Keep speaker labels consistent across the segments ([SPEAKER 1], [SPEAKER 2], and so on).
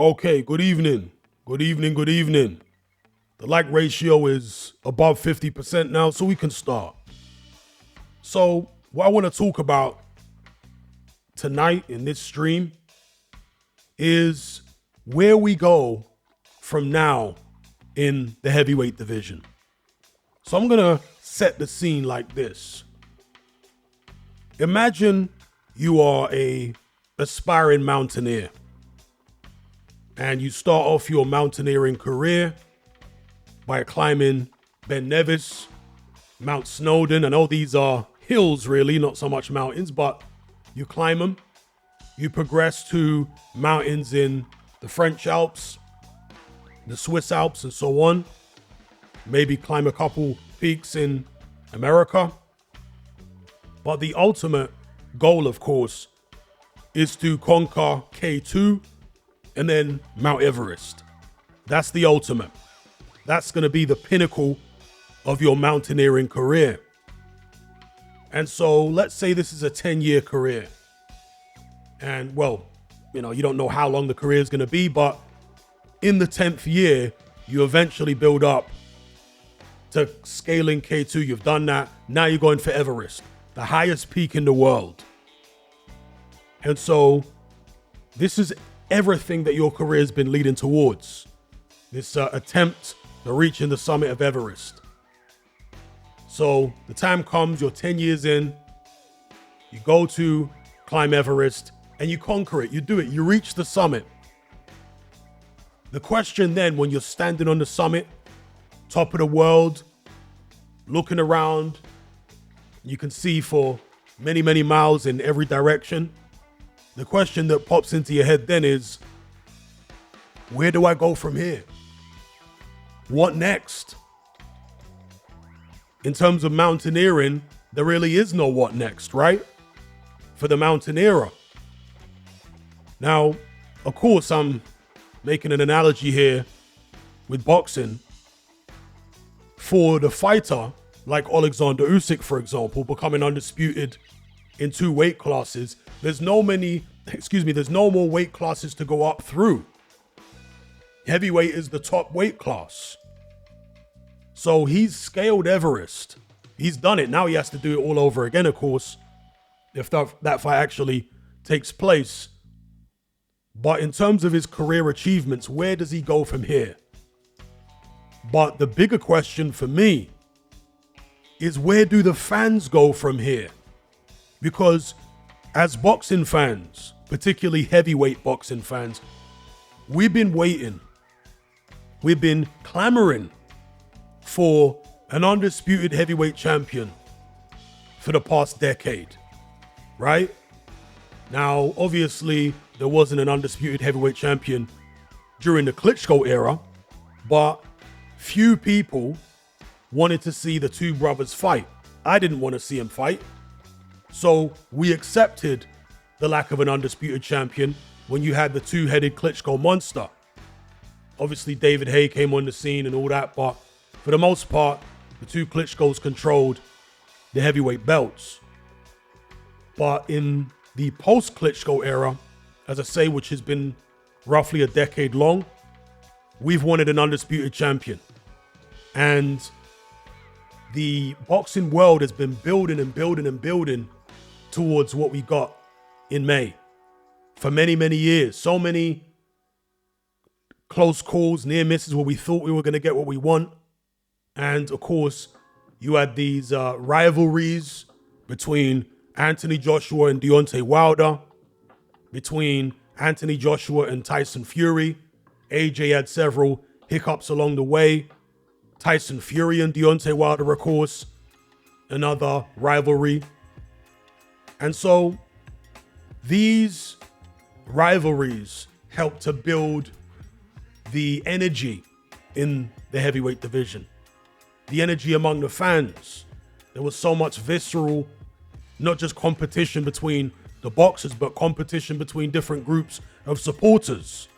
[SPEAKER 1] Okay, good evening. Good evening, good evening. The like ratio is above 50% now, so we can start. So, what I want to talk about tonight in this stream is where we go from now in the heavyweight division. So, I'm going to set the scene like this. Imagine you are a aspiring mountaineer and you start off your mountaineering career by climbing Ben Nevis, Mount Snowdon. I know these are hills really, not so much mountains, but you climb them. You progress to mountains in the French Alps, the Swiss Alps, and so on. Maybe climb a couple peaks in America. But the ultimate goal, of course, is to conquer K2 and then Mount Everest. That's the ultimate. That's going to be the pinnacle of your mountaineering career. And so let's say this is a 10-year career. And well, you don't know how long the career is going to be, but in the 10th year, you eventually build up to scaling K2. You've done that. Now you're going for Everest, the highest peak in the world. And so this is everything that your career has been leading towards. This attempt to reaching the summit of Everest. So the time comes, you're 10 years in, you go to climb Everest and you conquer it. You do it. You reach the summit. The question then, when you're standing on the summit, top of the world, looking around, you can see for many, many miles in every direction. The question that pops into your head then is, where do I go from here? What next? In terms of mountaineering, there really is no what next, right? For the mountaineerer. Now, of course, I'm making an analogy here with boxing. For the fighter, like Alexander Usyk, for example, becoming undisputed in 2 weight classes, there's no more weight classes to go up through. Heavyweight is the top weight class. So he's scaled Everest. He's done it. Now he has to do it all over again, of course, if that fight actually takes place. But in terms of his career achievements, where does he go from here? But the bigger question for me is, where do the fans go from here? Because as boxing fans, particularly heavyweight boxing fans, we've been waiting. We've been clamoring for an undisputed heavyweight champion for the past decade, right? Now, obviously, there wasn't an undisputed heavyweight champion during the Klitschko era, but few people wanted to see the two brothers fight. I didn't want to see them fight. So we accepted the lack of an undisputed champion when you had the two-headed Klitschko monster. Obviously, David Haye came on the scene and all that, but for the most part, the two Klitschkos controlled the heavyweight belts. But in the post-Klitschko era, as I say, which has been roughly a decade long, we've wanted an undisputed champion. And the boxing world has been building and building and building towards what we got in May for many, many years. So many close calls, near misses where we thought we were going to get what we want. And of course, you had these rivalries between Anthony Joshua and Deontay Wilder, between Anthony Joshua and Tyson Fury. AJ had several hiccups along the way. Tyson Fury and Deontay Wilder, of course, another rivalry. And so these rivalries help to build the energy in the heavyweight division, the energy among the fans. There was so much visceral, not just competition between the boxers, but competition between different groups of supporters.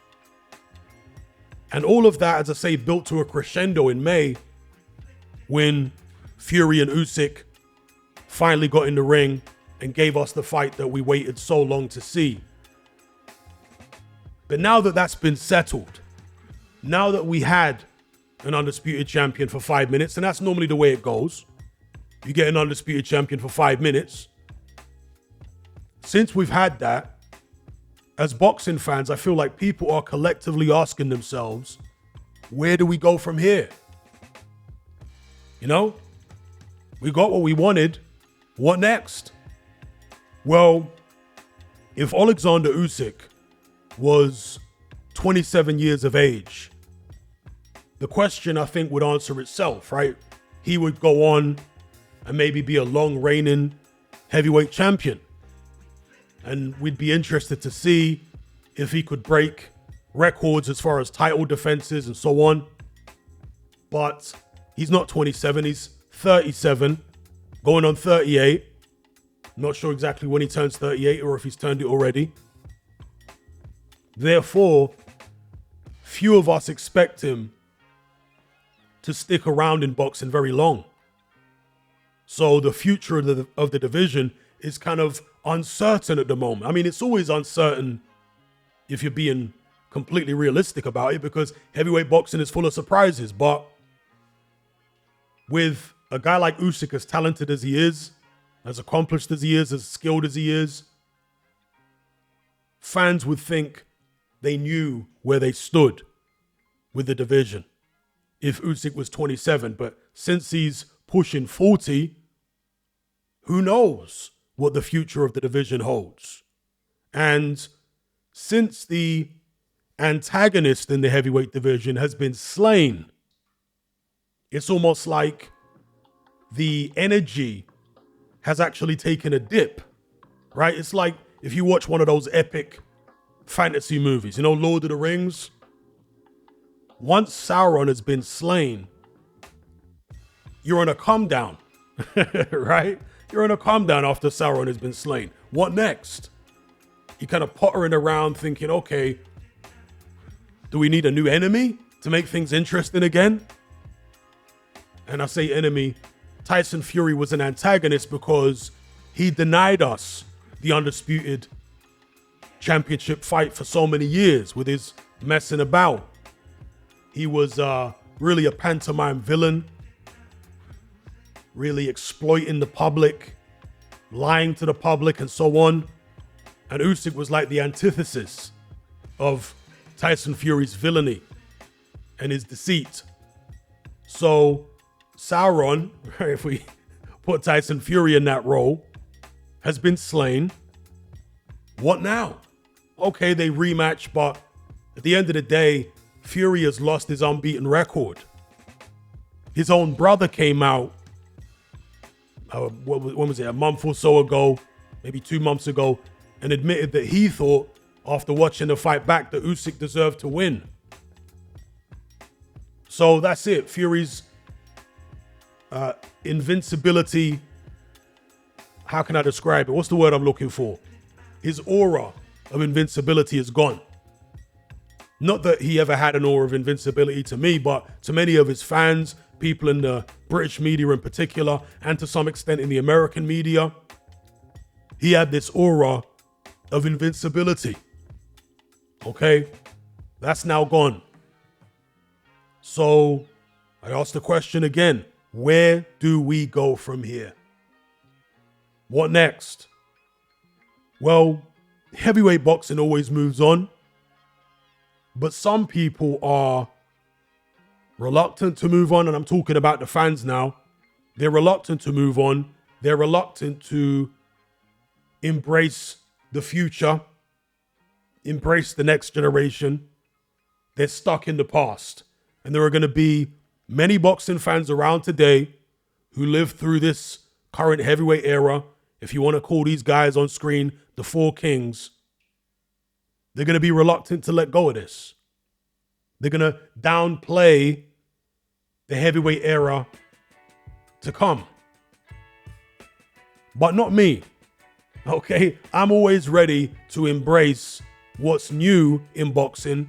[SPEAKER 1] And all of that, as I say, built to a crescendo in May when Fury and Usyk finally got in the ring and gave us the fight that we waited so long to see. But now that that's been settled, now that we had an undisputed champion for 5 minutes, and that's normally the way it goes. You get an undisputed champion for 5 minutes. Since we've had that, as boxing fans, I feel like people are collectively asking themselves, where do we go from here? You know, we got what we wanted. What next? Well, if Alexander Usyk was 27 years of age, the question I think would answer itself, right? He would go on and maybe be a long reigning heavyweight champion. And we'd be interested to see if he could break records as far as title defenses and so on. But he's not 27, he's 37, going on 38. Not sure exactly when he turns 38 or if he's turned it already. Therefore, few of us expect him to stick around in boxing very long. So the future of the division is kind of uncertain at the moment. I mean, it's always uncertain if you're being completely realistic about it, because heavyweight boxing is full of surprises. But with a guy like Usyk, as talented as he is, as accomplished as he is, as skilled as he is, fans would think they knew where they stood with the division if Usyk was 27. But since he's pushing 40, who knows what the future of the division holds? And since the antagonist in the heavyweight division has been slain, it's almost like the energy has actually taken a dip, right? It's like if you watch one of those epic fantasy movies, you know, Lord of the Rings. Once Sauron has been slain, you're on a come down, right? You're on a calm down after Sauron has been slain. What next? You're kind of pottering around thinking, okay, do we need a new enemy to make things interesting again? And I say enemy, Tyson Fury was an antagonist because he denied us the undisputed championship fight for so many years with his messing about. He was really a pantomime villain, really exploiting the public, lying to the public and so on. And Usyk was like the antithesis of Tyson Fury's villainy and his deceit. So Sauron, if we put Tyson Fury in that role, has been slain. What now? Okay, they rematch, but at the end of the day, Fury has lost his unbeaten record. His own brother came out, when was it, a month or so ago, maybe 2 months ago, and admitted that he thought, after watching the fight back, that Usyk deserved to win. So that's it. Fury's invincibility, how can I describe it? What's the word I'm looking for? His aura of invincibility is gone. Not that he ever had an aura of invincibility to me, but to many of his fans, people in the British media in particular, and to some extent in the American media, he had this aura of invincibility. Okay? That's now gone. So I ask the question again, where do we go from here? What next? Well, heavyweight boxing always moves on, but some people are reluctant to move on, and I'm talking about the fans now. They're reluctant to move on. They're reluctant to embrace the future, embrace the next generation. They're stuck in the past. And there are going to be many boxing fans around today who lived through this current heavyweight era. If you want to call these guys on screen the Four Kings, they're going to be reluctant to let go of this. They're going to downplay the heavyweight era to come. But not me. Okay? I'm always ready to embrace what's new in boxing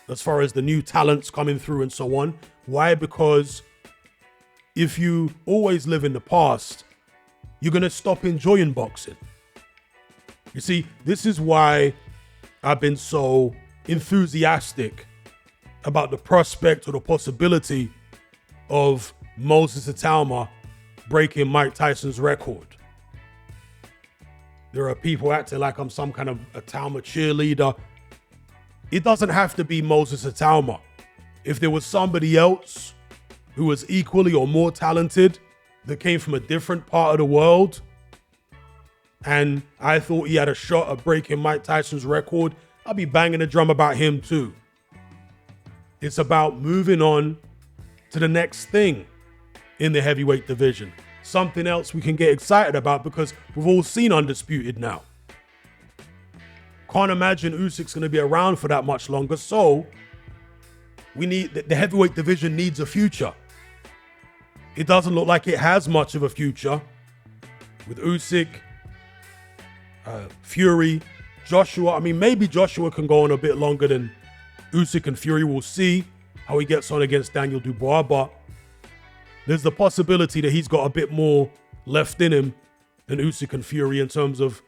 [SPEAKER 1] as far as the new talents coming through and so on. Why? Because if you always live in the past, you're going to stop enjoying boxing. You see, this is why I've been so enthusiastic about the prospect or the possibility of Moses Itauma breaking Mike Tyson's record. There are people acting like I'm some kind of Itauma cheerleader. It doesn't have to be Moses Itauma. If there was somebody else who was equally or more talented that came from a different part of the world, and I thought he had a shot at breaking Mike Tyson's record, I'd be banging the drum about him too. It's about moving on to the next thing in the heavyweight division. Something else we can get excited about because we've all seen Undisputed now. Can't imagine Usyk's going to be around for that much longer, so we need the heavyweight division needs a future. It doesn't look like it has much of a future with Usyk, Fury, Joshua. I mean, maybe Joshua can go on a bit longer than Usyk and Fury. We'll see how he gets on against Daniel Dubois, but there's the possibility that he's got a bit more left in him than Usyk and Fury in terms of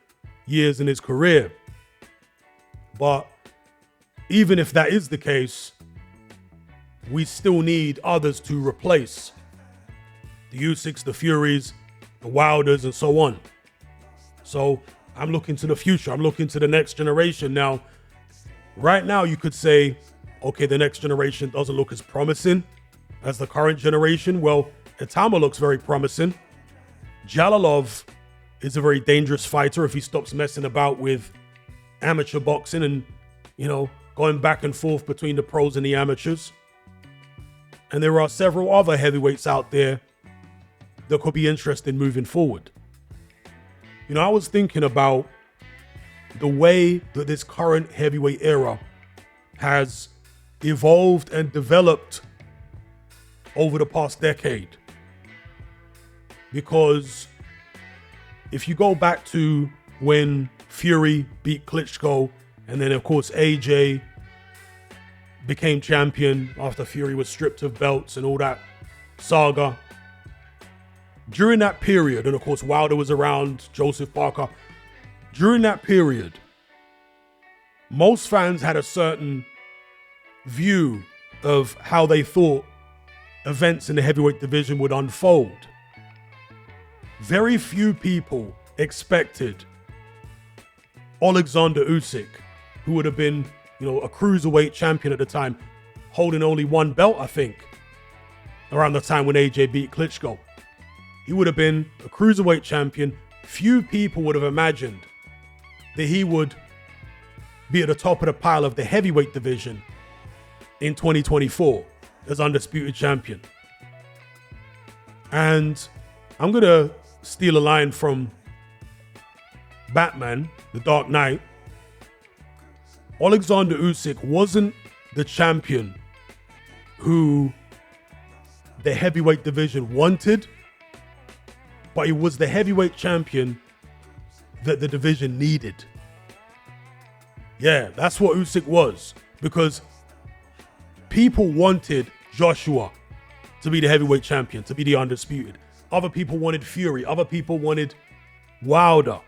[SPEAKER 1] years in his career. But even if that is the case, we still need others to replace the Usyks, the Furies, the Wilders, and so on. So I'm looking to the future. I'm looking to the next generation. Now, right now, you could say, okay, the next generation doesn't look as promising as the current generation. Well, Itauma looks very promising. Jalalov is a very dangerous fighter if he stops messing about with amateur boxing and, going back and forth between the pros and the amateurs. And there are several other heavyweights out there that could be interested moving forward. I was thinking about the way that this current heavyweight era has evolved and developed over the past decade. Because if you go back to when Fury beat Klitschko, and then of course AJ became champion after Fury was stripped of belts and all that saga. During that period, and of course Wilder was around, Joseph Parker. During that period, most fans had a certain view of how they thought events in the heavyweight division would unfold. Very few people expected Alexander Usyk, who would have been, a cruiserweight champion at the time, holding only one belt, I think, around the time when AJ beat Klitschko. He would have been a cruiserweight champion. Few people would have imagined that he would be at the top of the pile of the heavyweight division in 2024 as undisputed champion. And I'm going to steal a line from Batman, The Dark Knight. Alexander Usyk wasn't the champion who the heavyweight division wanted, but he was the heavyweight champion that the division needed. Yeah, that's what Usyk was, because people wanted Joshua to be the heavyweight champion, to be the undisputed. Other people wanted Fury. Other people wanted Wilder.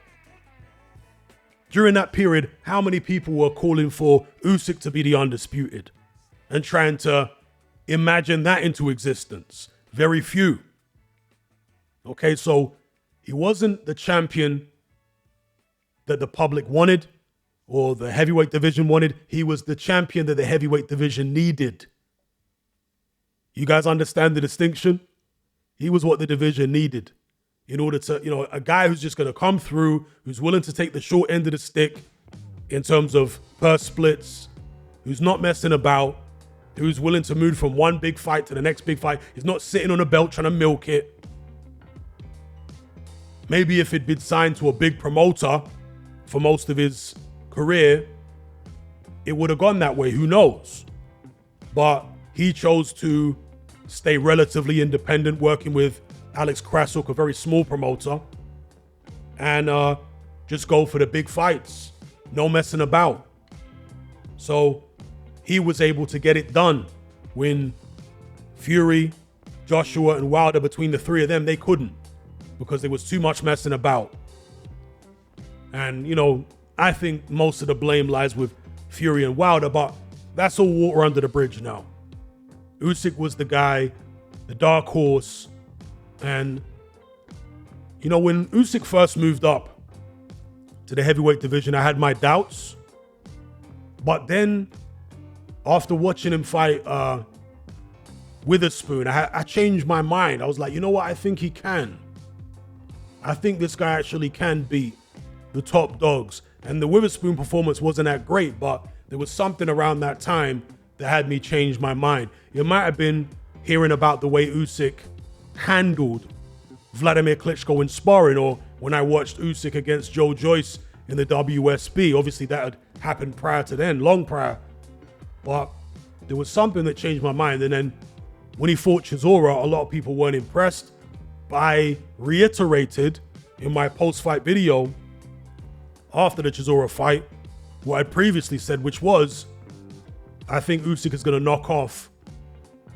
[SPEAKER 1] During that period, how many people were calling for Usyk to be the undisputed and trying to imagine that into existence? Very few. Okay, so he wasn't the champion that the public wanted or the heavyweight division wanted. He was the champion that the heavyweight division needed. You guys understand the distinction? He was what the division needed in order to, a guy who's just going to come through, who's willing to take the short end of the stick in terms of purse splits, who's not messing about, who's willing to move from one big fight to the next big fight. He's not sitting on a belt trying to milk it. Maybe if he'd been signed to a big promoter for most of his career, it would have gone that way. Who knows? But he chose to stay relatively independent, working with Alex Krasuk, a very small promoter, and just go for the big fights. No messing about. So he was able to get it done when Fury, Joshua, and Wilder, between the three of them, they couldn't, because there was too much messing about. And, I think most of the blame lies with Fury and Wilder, but that's all water under the bridge now. Usyk was the guy, the dark horse, and you know, when Usyk first moved up to the heavyweight division, I had my doubts, but then after watching him fight Witherspoon, I changed my mind. I was like, you know what? I think he can. I think this guy actually can beat the top dogs. And the Witherspoon performance wasn't that great, but there was something around that time that had me change my mind. It might have been hearing about the way Usyk handled Vladimir Klitschko in sparring, or when I watched Usyk against Joe Joyce in the WSB. Obviously, that had happened prior to then, long prior. But there was something that changed my mind. And then when he fought Chisora, a lot of people weren't impressed. But I reiterated in my post-fight video after the Chisora fight what I'd previously said, which was, I think Usyk is going to knock off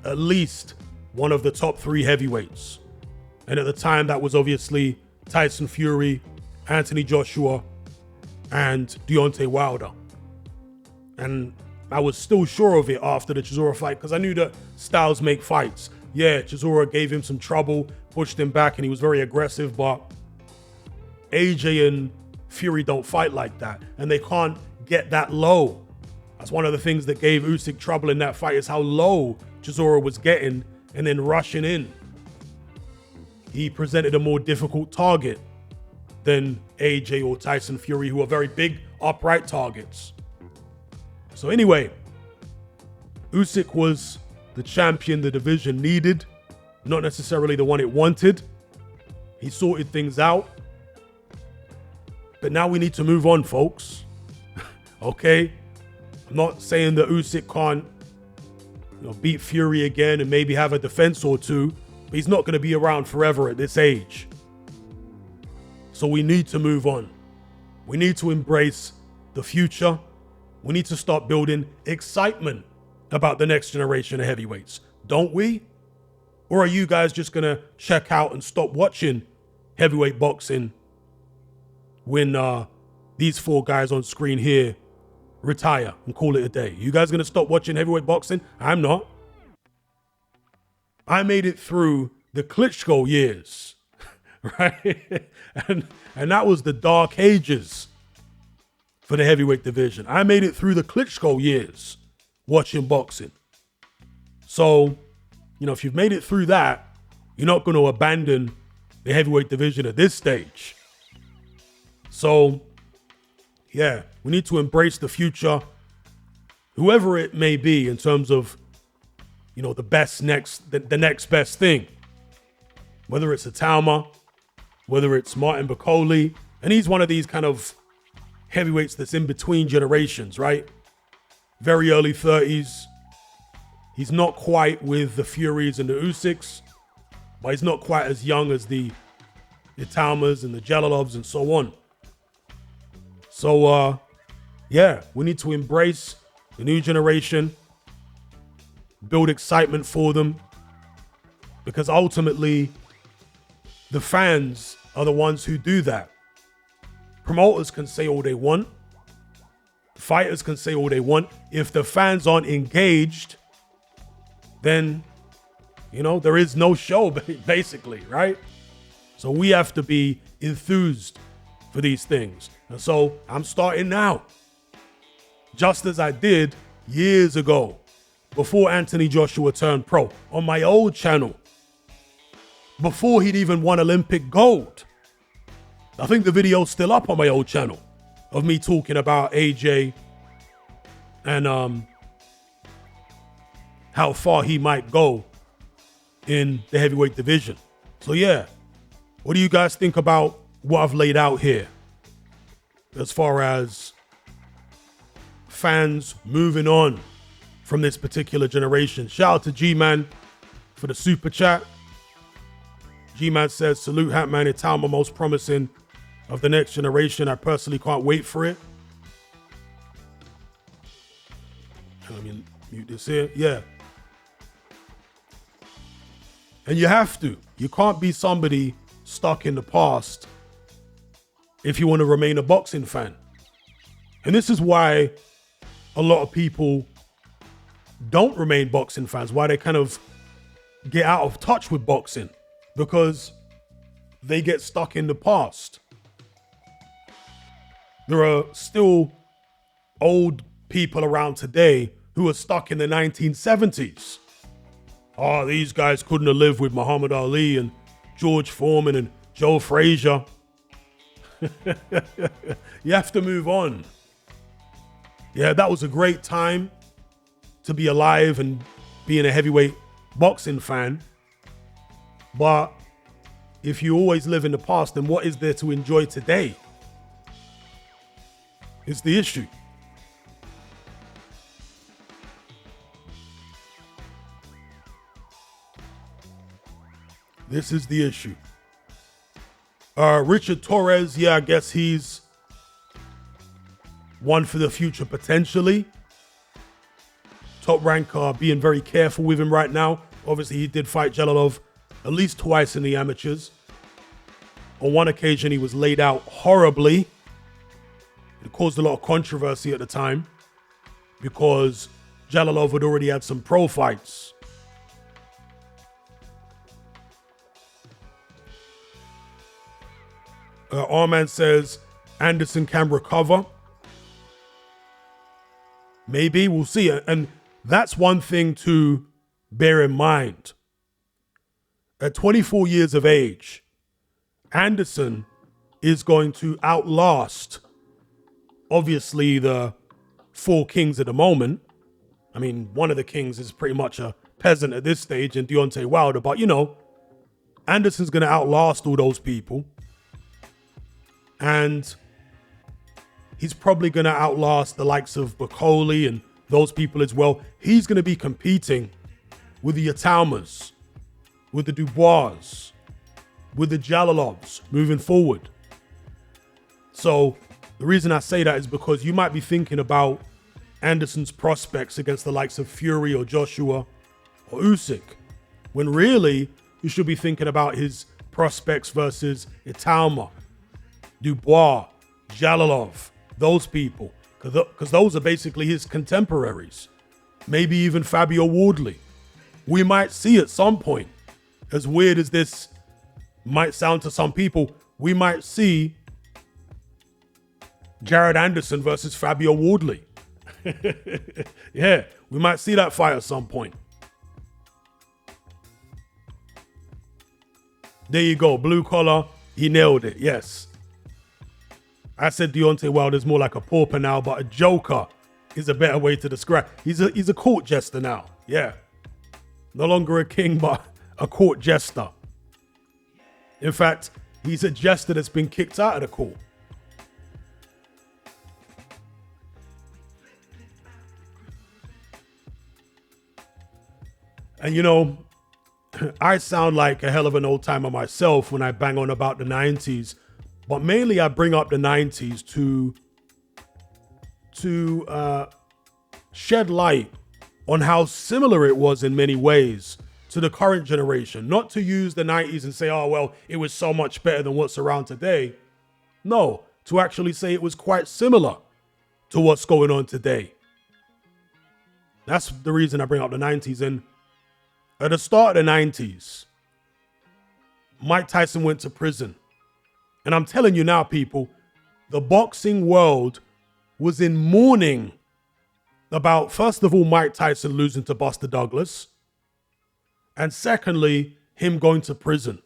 [SPEAKER 1] at least one of the top 3 heavyweights. And at the time, that was obviously Tyson Fury, Anthony Joshua, and Deontay Wilder. And I was still sure of it after the Chisora fight because I knew that styles make fights. Yeah, Chisora gave him some trouble, pushed him back, and he was very aggressive, but AJ and Fury don't fight like that, and they can't get that low. That's one of the things that gave Usyk trouble in that fight, is how low Chisora was getting and then rushing in. He presented a more difficult target than AJ or Tyson Fury, who are very big, upright targets. So anyway, Usyk was the champion the division needed, not necessarily the one it wanted. He sorted things out. But now we need to move on, folks. Okay? I'm not saying that Usyk can't, beat Fury again and maybe have a defense or two, but he's not going to be around forever at this age. So we need to move on. We need to embrace the future. We need to start building excitement about the next generation of heavyweights, don't we? Or are you guys just going to check out and stop watching heavyweight boxing when these 4 guys on screen here retire and call it a day? You guys going to stop watching heavyweight boxing? I'm not. I made it through the Klitschko years, right? and that was the dark ages for the heavyweight division. I made it through the Klitschko years watching boxing. So, if you've made it through that, you're not going to abandon the heavyweight division at this stage. So, yeah, we need to embrace the future, whoever it may be, in terms of, the next best thing. Whether it's a Talma, whether it's Martin Bacoli, and he's one of these kind of heavyweights that's in between generations, right? Very early 30s. He's not quite with the Furies and the Usyks, but he's not quite as young as the Talmas and the Jalalovs and so on. So, we need to embrace the new generation, build excitement for them, because ultimately the fans are the ones who do that. Promoters can say all they want. Fighters can say all they want. If the fans aren't engaged, then, there is no show, basically, right? So we have to be enthused for these things. And so I'm starting now. Just as I did years ago, before Anthony Joshua turned pro, on my old channel, before he'd even won Olympic gold. I think the video's still up on my old channel of me talking about AJ and how far he might go in the heavyweight division. So yeah, what do you guys think about what I've laid out here as far as fans moving on from this particular generation? Shout out to G-Man for the super chat. G-Man says, salute Hatman and Talma, most promising of the next generation. I personally can't wait for it. Let me mute this here. Yeah. And you have to. You can't be somebody stuck in the past if you want to remain a boxing fan. And this is why a lot of people don't remain boxing fans, why they kind of get out of touch with boxing, because they get stuck in the past. There are still old people around today who are stuck in the 1970s. Oh, these guys couldn't have lived with Muhammad Ali and George Foreman and Joe Frazier. You have to move on. Yeah, that was a great time to be alive and being a heavyweight boxing fan. But if you always live in the past, then what is there to enjoy today? Is the issue. This is the issue. Richard Torres, yeah, I guess he's one for the future potentially. Top Rank are being very careful with him right now. Obviously, he did fight Jalalov at least twice in the amateurs. On one occasion, he was laid out horribly. It caused a lot of controversy at the time because Jalalov had already had some pro fights. Arman says Anderson can recover. Maybe, we'll see. And that's one thing to bear in mind. At 24 years of age, Anderson is going to outlast, obviously, the four kings at the moment. I mean, one of the kings is pretty much a peasant at this stage in Deontay Wilder, but you know, Anderson's going to outlast all those people. And he's probably going to outlast the likes of Bacoli and those people as well. He's going to be competing with the Atalmas, with the Dubois, with the Jalalovs moving forward. So the reason I say that is because you might be thinking about Anderson's prospects against the likes of Fury or Joshua or Usyk, when really you should be thinking about his prospects versus Italma, Dubois, Jalalov, those people, because those are basically his contemporaries. Maybe even Fabio Wardley. We might see at some point, as weird as this might sound to some people, we might see Jared Anderson versus Fabio Wardley. Yeah, we might see that fight at some point. There you go, blue collar, he nailed it, yes. I said Deontay Wilder's more like a pauper now, but a joker is a better way to describe. He's a court jester now, yeah. No longer a king, but a court jester. In fact, he's a jester that's been kicked out of the court. And you know, I sound like a hell of an old timer myself when I bang on about the 90s, but mainly I bring up the 90s to shed light on how similar it was in many ways to the current generation. Not to use the 90s and say, oh, well, it was so much better than what's around today. No, to actually say it was quite similar to what's going on today. That's the reason I bring up the 90s. And at the start of the 90s, Mike Tyson went to prison. And I'm telling you now, people, the boxing world was in mourning about, first of all, Mike Tyson losing to Buster Douglas, and secondly, him going to prison.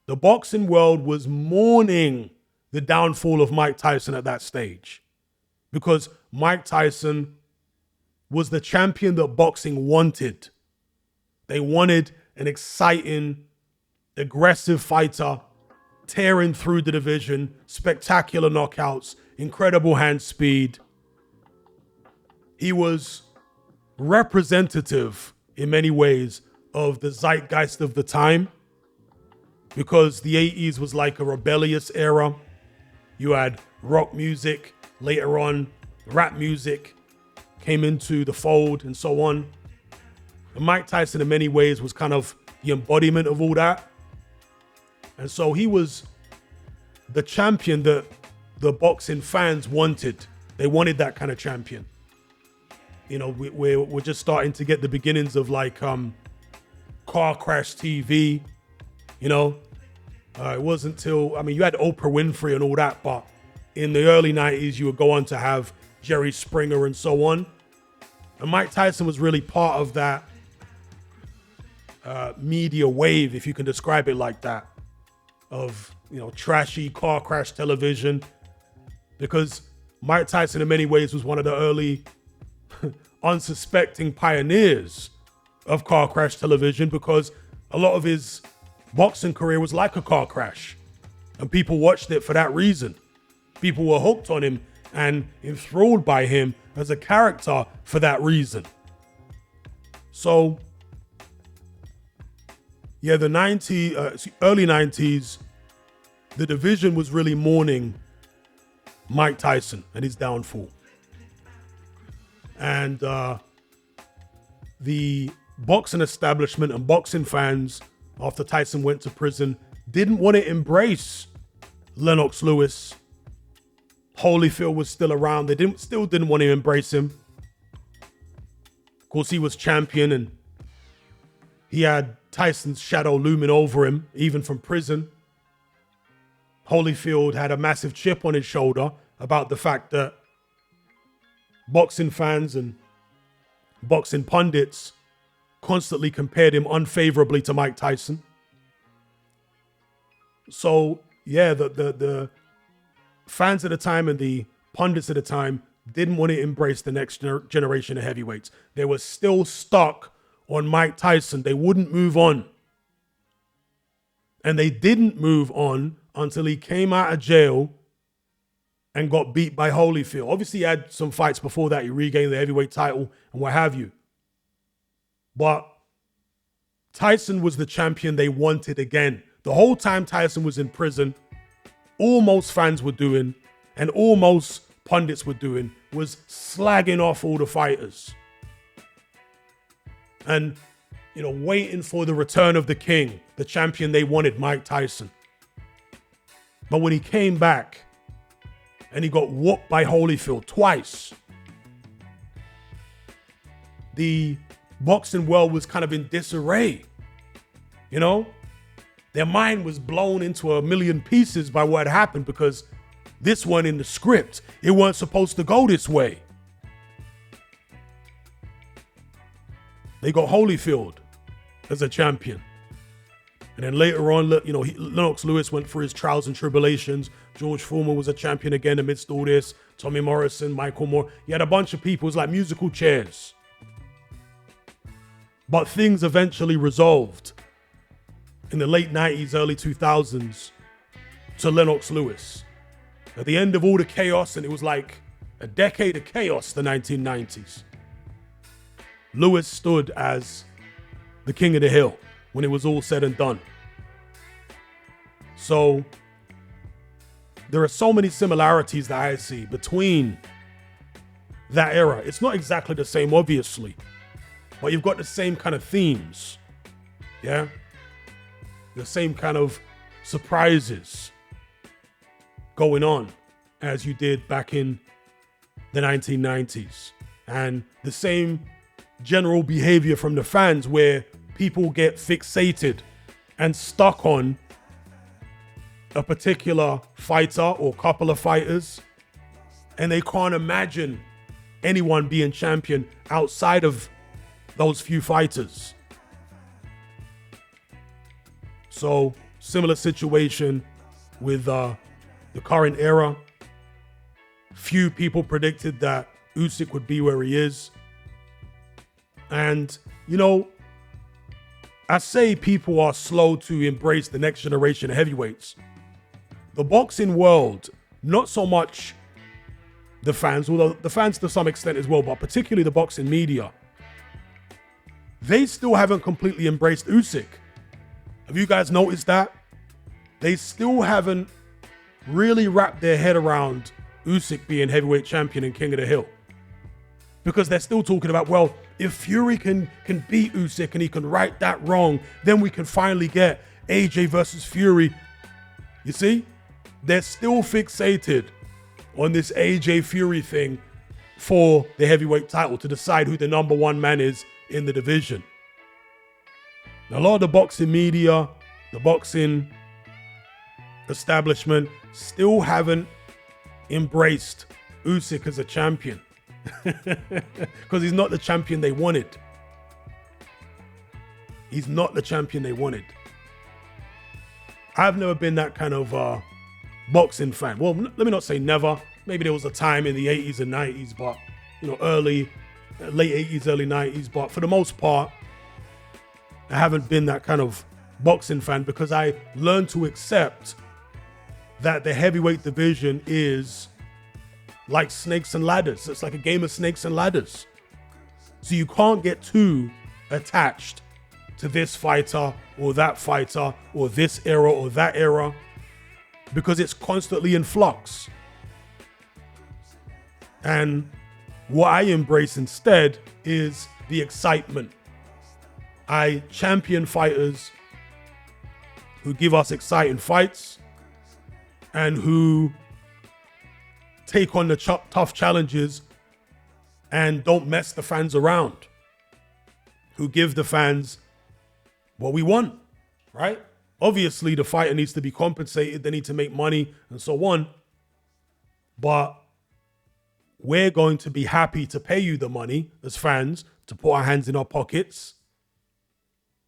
[SPEAKER 1] The boxing world was mourning the downfall of Mike Tyson at that stage, because Mike Tyson was the champion that boxing wanted. They wanted an exciting, aggressive fighter, tearing through the division, spectacular knockouts, incredible hand speed. He was representative in many ways of the zeitgeist of the time, because the 80s was like a rebellious era. You had rock music, later on rap music came into the fold and so on. And Mike Tyson in many ways was kind of the embodiment of all that. And so he was the champion that the boxing fans wanted. They wanted that kind of champion. You know, we're just starting to get the beginnings of like car crash TV. You know, it wasn't until, I mean, you had Oprah Winfrey and all that, but in the early 90s, you would go on to have Jerry Springer and so on. And Mike Tyson was really part of that media wave, if you can describe it like that, of, you know, trashy car crash television. Because Mike Tyson in many ways was one of the early unsuspecting pioneers of car crash television, because a lot of his boxing career was like a car crash. And people watched it for that reason. People were hooked on him and enthralled by him as a character for that reason. So, yeah, the early 90s, the division was really mourning Mike Tyson and his downfall. And the boxing establishment and boxing fans, after Tyson went to prison, didn't want to embrace Lennox Lewis. Holyfield was still around. They still didn't want to embrace him. Of course, he was champion and he had Tyson's shadow looming over him, even from prison. Holyfield had a massive chip on his shoulder about the fact that boxing fans and boxing pundits constantly compared him unfavorably to Mike Tyson. So, yeah, the fans at the time and the pundits at the time didn't want to embrace the next generation of heavyweights. They were still stuck on Mike Tyson. They wouldn't move on. And they didn't move on until he came out of jail and got beat by Holyfield. Obviously, he had some fights before that. He regained the heavyweight title and what have you. But Tyson was the champion they wanted again. The whole time Tyson was in prison, all most fans were doing and all most pundits were doing was slagging off all the fighters. And, you know, waiting for the return of the king, the champion they wanted, Mike Tyson. But when he came back and he got whooped by Holyfield twice, the boxing world was kind of in disarray. You know, their mind was blown into a million pieces by what happened, because this one in the script, it wasn't supposed to go this way. They got Holyfield as a champion. And then later on, you know, Lennox Lewis went through his trials and tribulations. George Foreman was a champion again amidst all this. Tommy Morrison, Michael Moore. You had a bunch of people. It was like musical chairs. But things eventually resolved in the late 90s, early 2000s to Lennox Lewis. At the end of all the chaos, and it was like a decade of chaos, the 1990s, Lewis stood as the king of the hill when it was all said and done. So there are so many similarities that I see between that era. It's not exactly the same, obviously, but you've got the same kind of themes. Yeah? The same kind of surprises going on as you did back in the 1990s. And the same general behavior from the fans, where people get fixated and stuck on a particular fighter or couple of fighters, and they can't imagine anyone being champion outside of those few fighters. So, similar situation with the current era. Few people predicted that Usyk would be where he is. And, you know, I say people are slow to embrace the next generation of heavyweights. The boxing world, not so much the fans, although the fans to some extent as well, but particularly the boxing media, they still haven't completely embraced Usyk. Have you guys noticed that? They still haven't really wrapped their head around Usyk being heavyweight champion and king of the hill. Because they're still talking about, well, if Fury can beat Usyk and he can right that wrong, then we can finally get AJ versus Fury. You see? They're still fixated on this AJ Fury thing for the heavyweight title to decide who the number one man is in the division. Now, a lot of the boxing media, the boxing establishment still haven't embraced Usyk as a champion because he's not the champion they wanted. He's not the champion they wanted. I've never been that kind of boxing fan. Well, let me not say never. Maybe there was a time in the 80s and 90s, but, late 80s, early 90s. But for the most part, I haven't been that kind of boxing fan because I learned to accept that the heavyweight division is like snakes and ladders. It's like a game of snakes and ladders. So you can't get too attached to this fighter or that fighter or this era or that era because it's constantly in flux. And what I embrace instead is the excitement. I champion fighters who give us exciting fights and who take on the tough challenges and don't mess the fans around, who give the fans what we want, right? Obviously, the fighter needs to be compensated. They need to make money and so on. But we're going to be happy to pay you the money as fans to put our hands in our pockets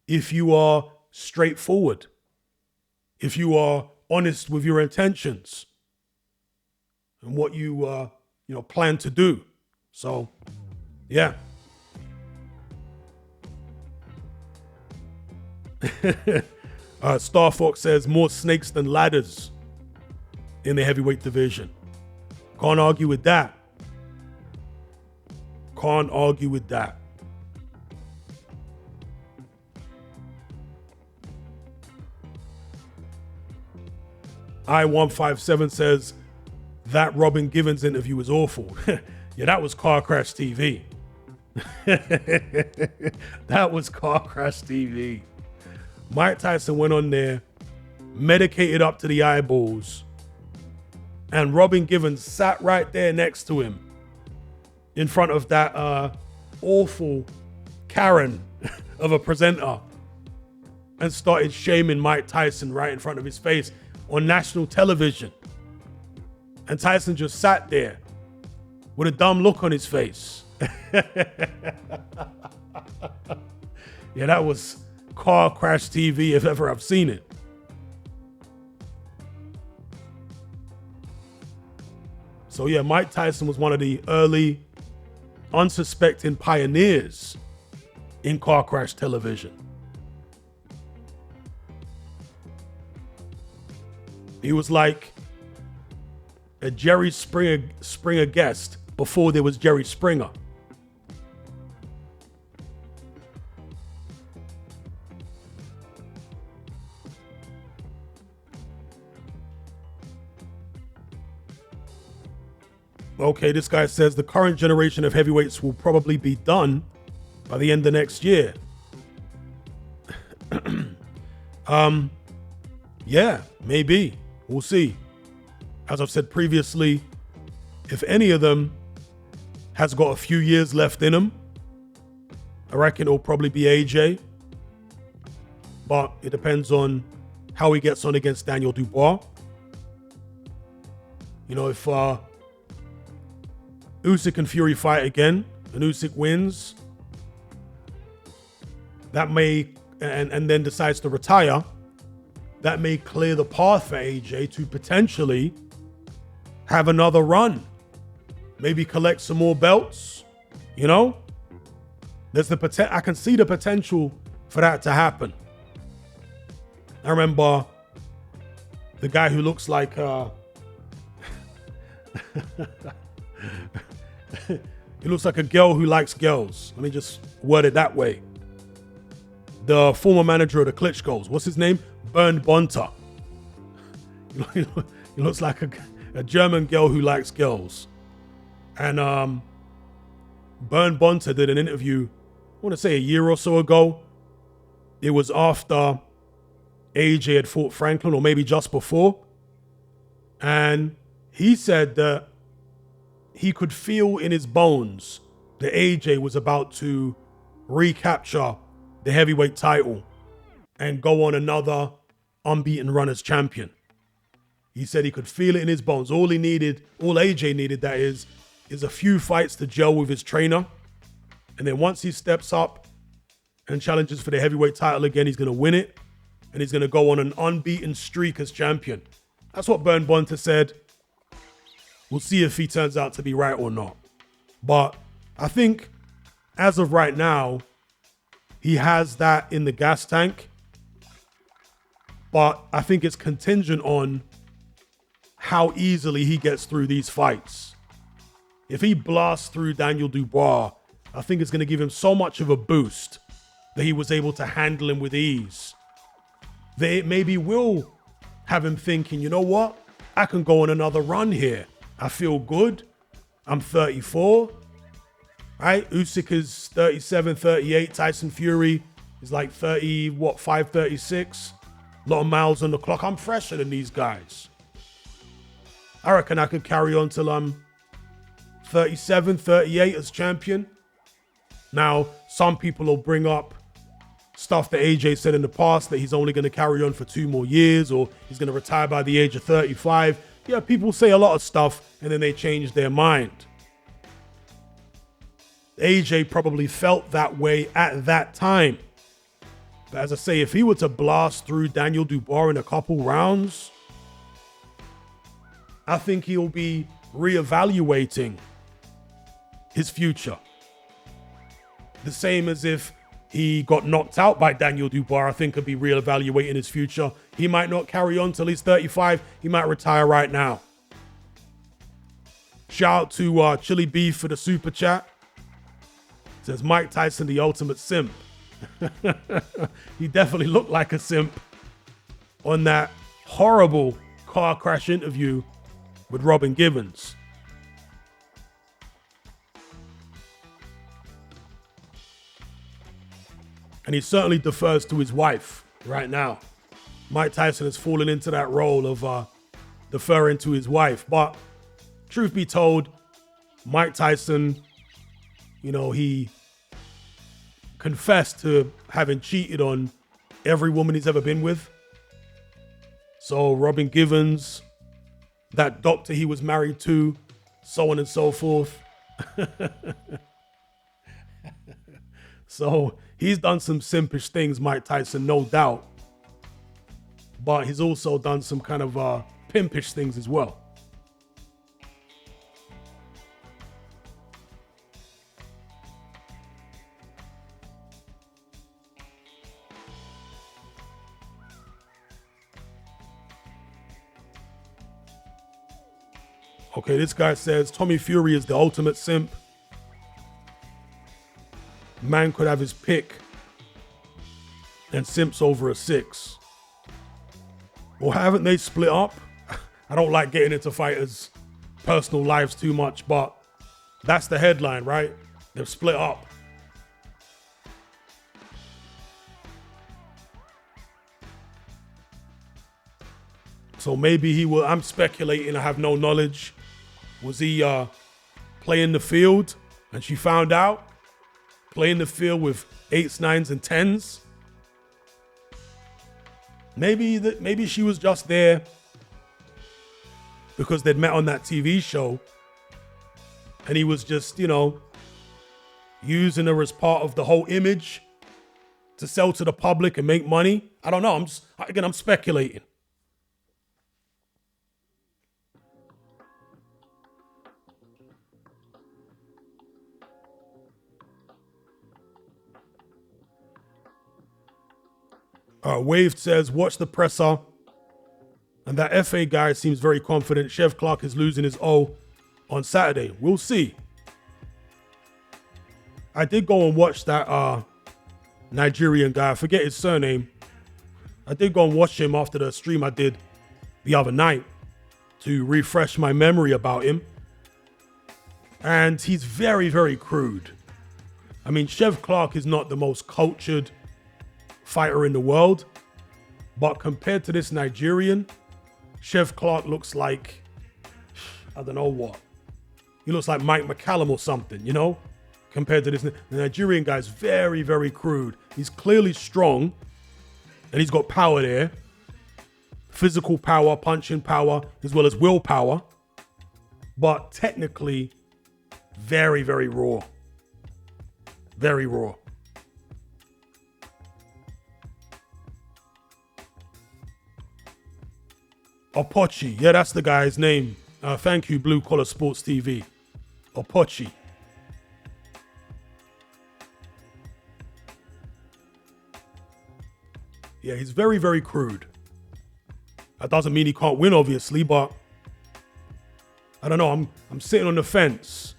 [SPEAKER 1] if you are straightforward, if you are honest with your intentions and what you plan to do. So, yeah. Star Fox says more snakes than ladders in the heavyweight division. Can't argue with that. Can't argue with that. I157 says that Robin Givens interview was awful. Yeah, that was Car Crash TV. That was Car Crash TV. Mike Tyson went on there, medicated up to the eyeballs, and Robin Givens sat right there next to him in front of that awful Karen of a presenter and started shaming Mike Tyson right in front of his face on national television. And Tyson just sat there with a dumb look on his face. Yeah, that was Car Crash TV if ever I've seen it. So yeah, Mike Tyson was one of the early unsuspecting pioneers in car crash television. He was like a Jerry Springer guest before there was Jerry Springer. Okay, this guy says the current generation of heavyweights will probably be done by the end of next year. Yeah, maybe. We'll see. As I've said previously, if any of them has got a few years left in them, I reckon it'll probably be AJ. But it depends on how he gets on against Daniel Dubois. You know, if Usyk and Fury fight again, and Usyk wins, that may, and then decides to retire, that may clear the path for AJ to potentially have another run. Maybe collect some more belts, you know? There's the potential. I can see the potential for that to happen. I remember the guy who looks like he looks like a girl who likes girls. Let me just word it that way. The former manager of the Klitschko's, what's his name? Bernd Bonter. He looks like a German girl who likes girls. And Bernd Bonter did an interview, I want to say a year or so ago. It was after AJ had fought Franklin, or maybe just before. And he said that he could feel in his bones that AJ was about to recapture the heavyweight title and go on another unbeaten run as champion. He said he could feel it in his bones. All AJ needed, that is a few fights to gel with his trainer. And then once he steps up and challenges for the heavyweight title again, he's going to win it. And he's going to go on an unbeaten streak as champion. That's what Bern Bonta said. We'll see if he turns out to be right or not. But I think as of right now, he has that in the gas tank. But I think it's contingent on how easily he gets through these fights. If he blasts through Daniel Dubois, I think it's going to give him so much of a boost that he was able to handle him with ease. That it maybe will have him thinking, you know what? I can go on another run here. I feel good. I'm 34. Right? Usyk is 37, 38. Tyson Fury is like 5, 36. A lot of miles on the clock. I'm fresher than these guys. I reckon I could carry on till I'm 37, 38 as champion. Now, some people will bring up stuff that AJ said in the past, that he's only going to carry on for 2 more years, or he's going to retire by the age of 35. Yeah, people say a lot of stuff and then they change their mind. AJ probably felt that way at that time. But as I say, if he were to blast through Daniel Dubois in a couple rounds, I think he'll be reevaluating his future. The same as if he got knocked out by Daniel Dubois, I think he'll be reevaluating his future. He might not carry on till he's 35. He might retire right now. Shout out to Chili Beef for the super chat. It says Mike Tyson, the ultimate simp. He definitely looked like a simp on that horrible car crash interview with Robin Givens. And he certainly defers to his wife right now. Mike Tyson has fallen into that role of deferring to his wife. But truth be told, Mike Tyson, he confessed to having cheated on every woman he's ever been with. So Robin Givens, that doctor he was married to, so on and so forth. So he's done some simpish things, Mike Tyson, no doubt. But he's also done some kind of pimpish things as well. Okay, this guy says Tommy Fury is the ultimate simp. Man could have his pick and simps over a 6. Well, haven't they split up? I don't like getting into fighters' personal lives too much, but that's the headline, right? They've split up. So maybe he will, I'm speculating, I have no knowledge. Was he playing the field and she found out? Playing the field with 8s, 9s, and 10s? Maybe she was just there because they'd met on that TV show and he was just, using her as part of the whole image to sell to the public and make money. I don't know. I'm speculating. Waved says, watch the presser. And that FA guy seems very confident. Chef Clark is losing his O on Saturday. We'll see. I did go and watch that Nigerian guy. I forget his surname. I did go and watch him after the stream I did the other night to refresh my memory about him. And he's very, very crude. I mean, Chef Clark is not the most cultured fighter in the world, but compared to this Nigerian, Chef Clark looks like, I don't know what. He looks like Mike McCallum or something, you know, compared to this. The Nigerian guy's very, very crude. He's clearly strong and he's got power there. Physical power, punching power, as well as willpower. But technically, very, very raw. Very raw. Opochi. Yeah, that's the guy's name. Thank you, Blue Collar Sports TV. Opochi. Yeah, he's very, very crude. That doesn't mean he can't win, obviously, but I don't know. I'm sitting on the fence.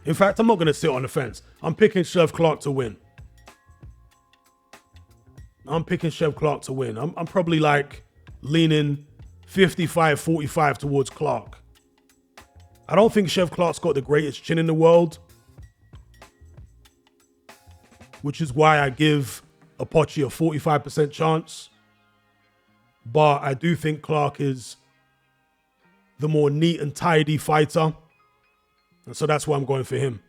[SPEAKER 1] In fact, I'm not going to sit on the fence. I'm picking Chev Clark to win. I'm probably like leaning 55-45 towards Clark. I don't think Chev Clark's got the greatest chin in the world, which is why I give Opochi a 45% chance. But I do think Clark is the more neat and tidy fighter. And so that's why I'm going for him.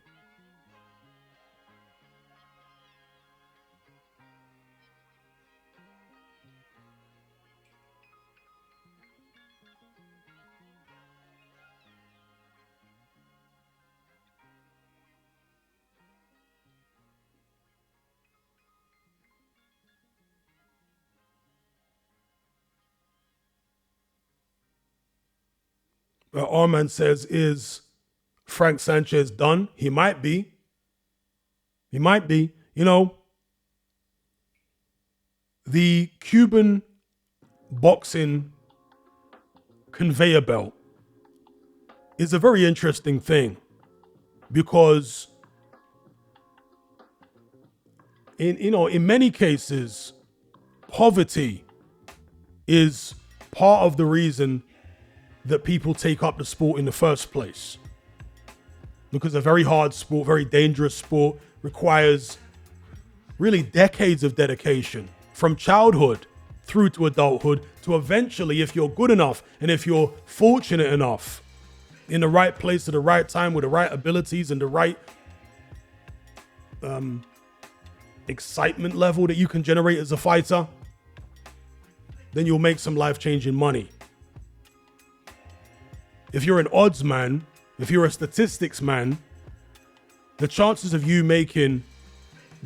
[SPEAKER 1] Arman says, is Frank Sanchez done? He might be. You know, the Cuban boxing conveyor belt is a very interesting thing because in many cases, poverty is part of the reason that people take up the sport in the first place. Because a very hard sport, very dangerous sport, requires really decades of dedication from childhood through to adulthood to eventually, if you're good enough and if you're fortunate enough, in the right place at the right time with the right abilities and the right excitement level that you can generate as a fighter, then you'll make some life-changing money. If you're an odds man, if you're a statistics man, the chances of you making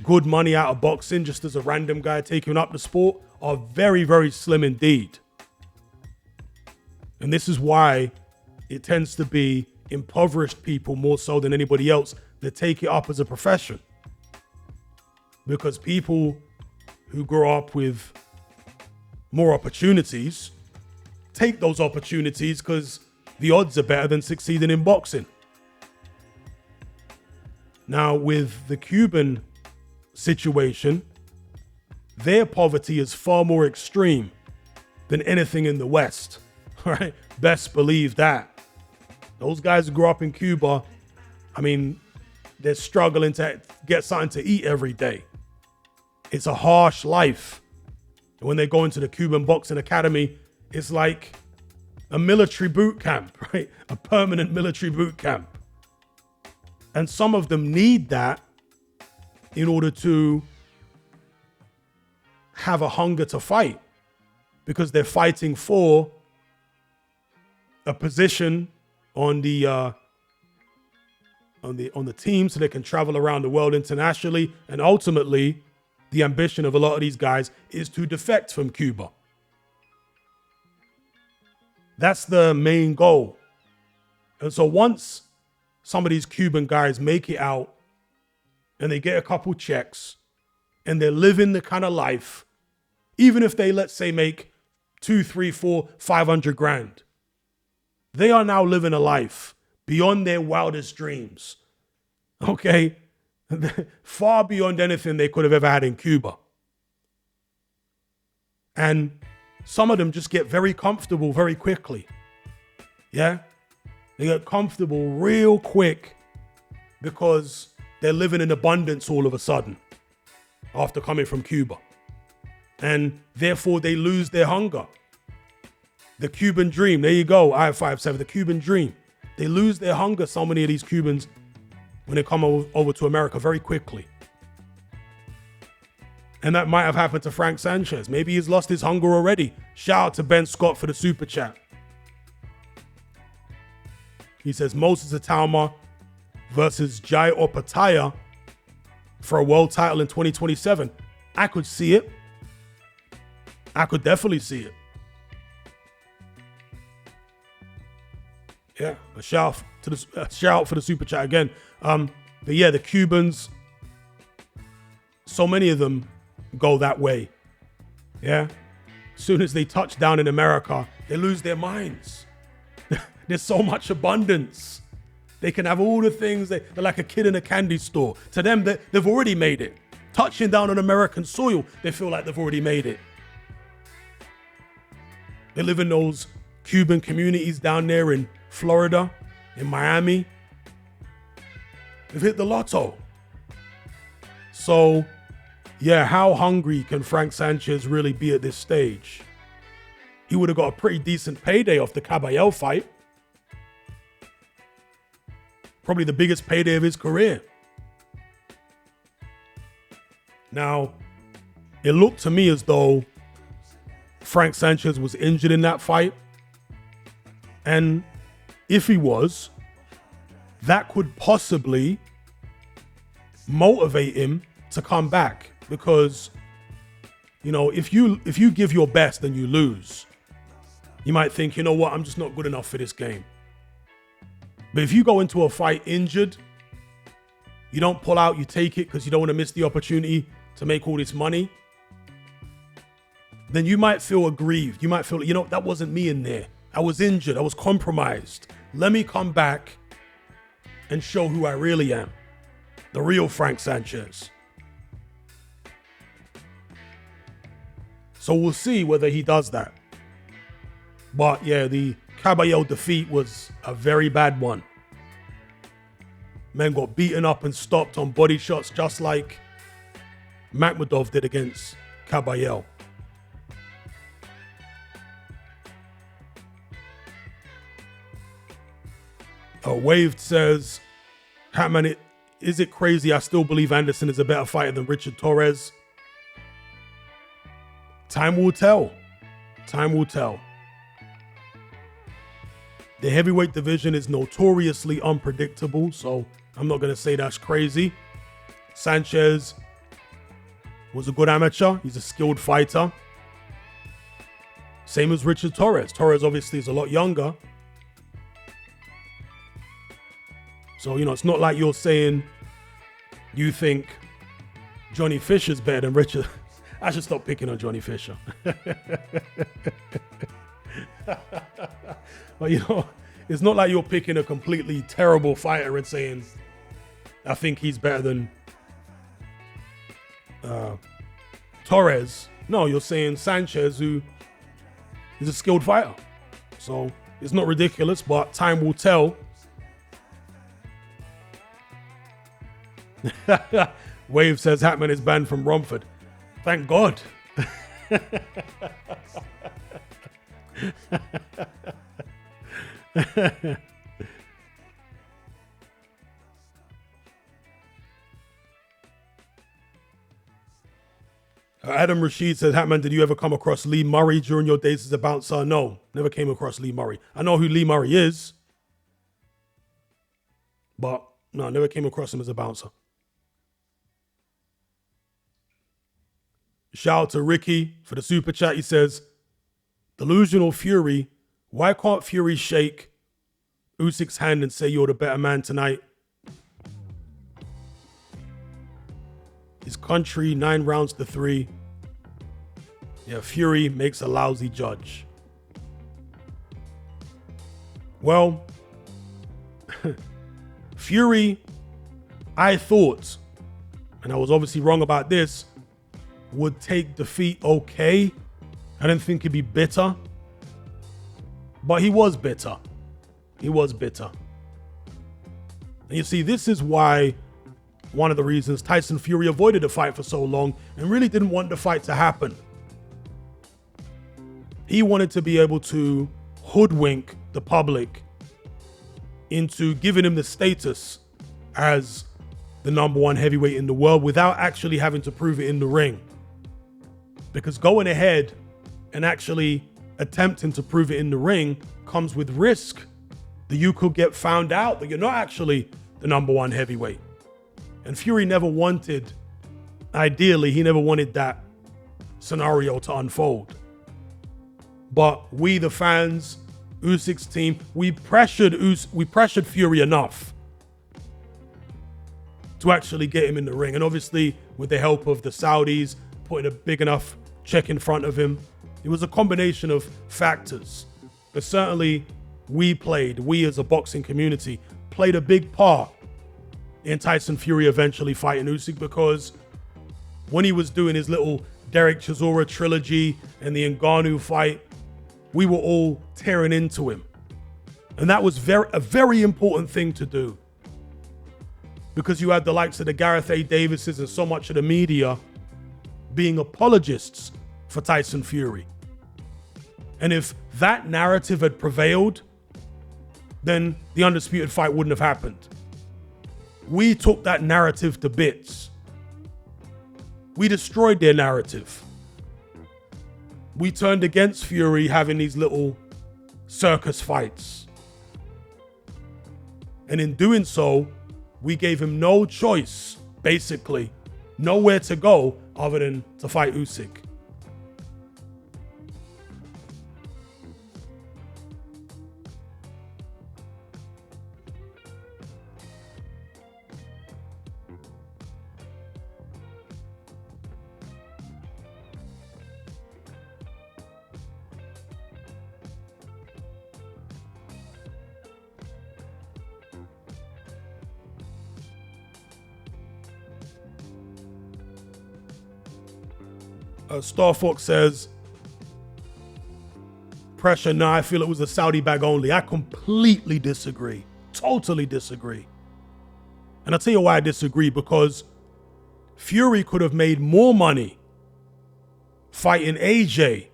[SPEAKER 1] good money out of boxing just as a random guy taking up the sport are very, very slim indeed. And this is why it tends to be impoverished people more so than anybody else that take it up as a profession. Because people who grow up with more opportunities take those opportunities because the odds are better than succeeding in boxing. Now, with the Cuban situation, their poverty is far more extreme than anything in the West, right? Best believe that. Those guys who grew up in Cuba, I mean, they're struggling to get something to eat every day. It's a harsh life. And when they go into the Cuban Boxing Academy, it's like a military boot camp, right? A permanent military boot camp. And some of them need that in order to have a hunger to fight, because they're fighting for a position on the team so they can travel around the world internationally. And ultimately, the ambition of a lot of these guys is to defect from Cuba. That's the main goal. And so once some of these Cuban guys make it out and they get a couple checks and they're living the kind of life, even if they, let's say, make 2, 3, 4, 500 grand, they are now living a life beyond their wildest dreams. Okay? Far beyond anything they could have ever had in Cuba. And some of them just get very comfortable very quickly. Yeah? They get comfortable real quick because they're living in abundance all of a sudden after coming from Cuba. And therefore they lose their hunger. The Cuban dream. There you go. I-57, the Cuban dream. They lose their hunger, so many of these Cubans, when they come over to America very quickly. And that might have happened to Frank Sanchez. Maybe he's lost his hunger already. Shout out to Ben Scott for the super chat. He says Moses Atauma versus Jai Opataya for a world title in 2027. I could see it. I could definitely see it. Yeah, a shout out for the super chat again. But yeah, the Cubans, so many of them go that way. Yeah. As soon as they touch down in America, they lose their minds. There's so much abundance. They can have all the things. They're like a kid in a candy store. To them, they've already made it. Touching down on American soil, they feel like they've already made it. They live in those Cuban communities down there in Florida, in Miami. They've hit the lotto. So, yeah, how hungry can Frank Sanchez really be at this stage? He would have got a pretty decent payday off the Caballero fight. Probably the biggest payday of his career. Now, it looked to me as though Frank Sanchez was injured in that fight. And if he was, that could possibly motivate him to come back. Because, you know, if you give your best and you lose, you might think, you know what, I'm just not good enough for this game. But if you go into a fight injured, you don't pull out, you take it because you don't want to miss the opportunity to make all this money, then you might feel aggrieved. You might feel, you know, that wasn't me in there. I was injured. I was compromised. Let me come back and show who I really am. The real Frank Sanchez. So we'll see whether he does that. But yeah, the Caballero defeat was a very bad one. Men got beaten up and stopped on body shots just like Makhmudov did against Caballero. Waved says, Hatman, is it crazy? I still believe Anderson is a better fighter than Richard Torres. Time will tell. Time will tell. The heavyweight division is notoriously unpredictable, so I'm not going to say that's crazy. Sanchez was a good amateur. He's a skilled fighter. Same as Richard Torres. Torres obviously is a lot younger. So, you know, it's not like you're saying you think Johnny Fisher's better than Richard. I should stop picking on Johnny Fisher. But, you know, it's not like you're picking a completely terrible fighter and saying, I think he's better than Torres. No, you're saying Sanchez, who is a skilled fighter. So it's not ridiculous, but time will tell. Wave says Hatman is banned from Romford. Thank God. Adam Rashid says, Hatman, did you ever come across Lee Murray during your days as a bouncer? No, never came across Lee Murray. I know who Lee Murray is, but no, never came across him as a bouncer. Shout out to Ricky for the super chat. He says, Delusional Fury, why can't Fury shake Usyk's hand and say you're the better man tonight? His country, 9 rounds to 3. Yeah, Fury makes a lousy judge. Well, Fury, I thought, and I was obviously wrong about this, would take defeat okay. I didn't think he'd be bitter. But he was bitter. He was bitter. And you see, this is why, one of the reasons Tyson Fury avoided the fight for so long and really didn't want the fight to happen. He wanted to be able to hoodwink the public into giving him the status as the #1 heavyweight in the world without actually having to prove it in the ring. Because going ahead and actually attempting to prove it in the ring comes with risk that you could get found out that you're not actually the #1 heavyweight. And Fury never wanted, ideally, he never wanted that scenario to unfold. But we, the fans, Usyk's team, we pressured Fury enough to actually get him in the ring. And obviously, with the help of the Saudis, putting a big enough check in front of him, it was a combination of factors. But certainly, we as a boxing community, played a big part in Tyson Fury eventually fighting Usyk, because when he was doing his little Derek Chisora trilogy and the Ngannou fight, we were all tearing into him. And that was a very important thing to do, because you had the likes of the Gareth A. Davises and so much of the media being apologists for Tyson Fury. And if that narrative had prevailed, then the undisputed fight wouldn't have happened. We took that narrative to bits. We destroyed their narrative. We turned against Fury having these little circus fights. And in doing so, we gave him no choice, basically, nowhere to go other than to fight Usyk. Star Fox says, pressure, nah, I feel it was a Saudi bag only. I completely disagree. Totally disagree. And I'll tell you why I disagree, because Fury could have made more money fighting AJ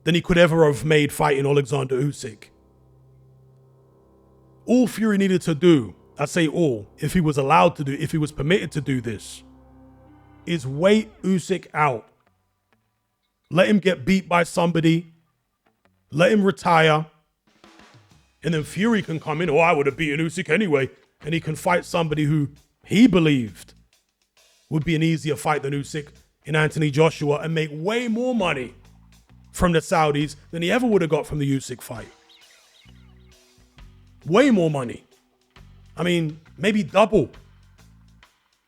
[SPEAKER 1] than he could ever have made fighting Alexander Usyk. All Fury needed to do, I say all, if he was allowed to do, if he was permitted to do this, is wait Usyk out. Let him get beat by somebody. Let him retire. And then Fury can come in. Oh, I would have beaten Usyk anyway. And he can fight somebody who he believed would be an easier fight than Usyk in Anthony Joshua and make way more money from the Saudis than he ever would have got from the Usyk fight. Way more money. I mean, maybe double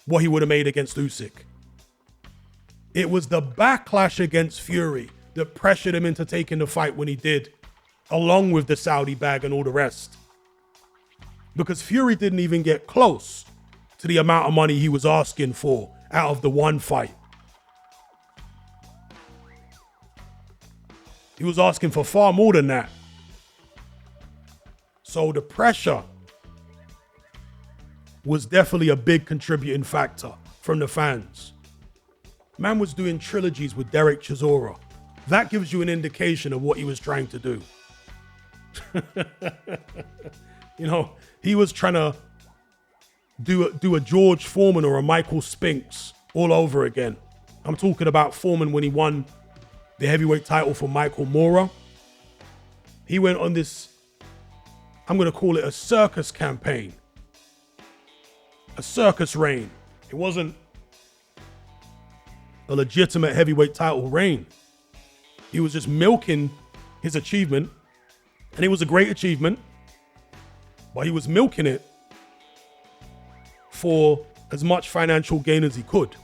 [SPEAKER 1] what he would have made against Usyk. It was the backlash against Fury that pressured him into taking the fight when he did, along with the Saudi bag and all the rest. Because Fury didn't even get close to the amount of money he was asking for out of the one fight. He was asking for far more than that. So the pressure was definitely a big contributing factor from the fans. Man was doing trilogies with Derek Chisora. That gives you an indication of what he was trying to do. You know, he was trying to do a George Foreman or a Michael Spinks all over again. I'm talking about Foreman when he won the heavyweight title for Michael Moorer. He went on this, I'm going to call it a circus campaign. A circus reign. It wasn't a legitimate heavyweight title reign. He was just milking his achievement, and it was a great achievement, but he was milking it for as much financial gain as he could.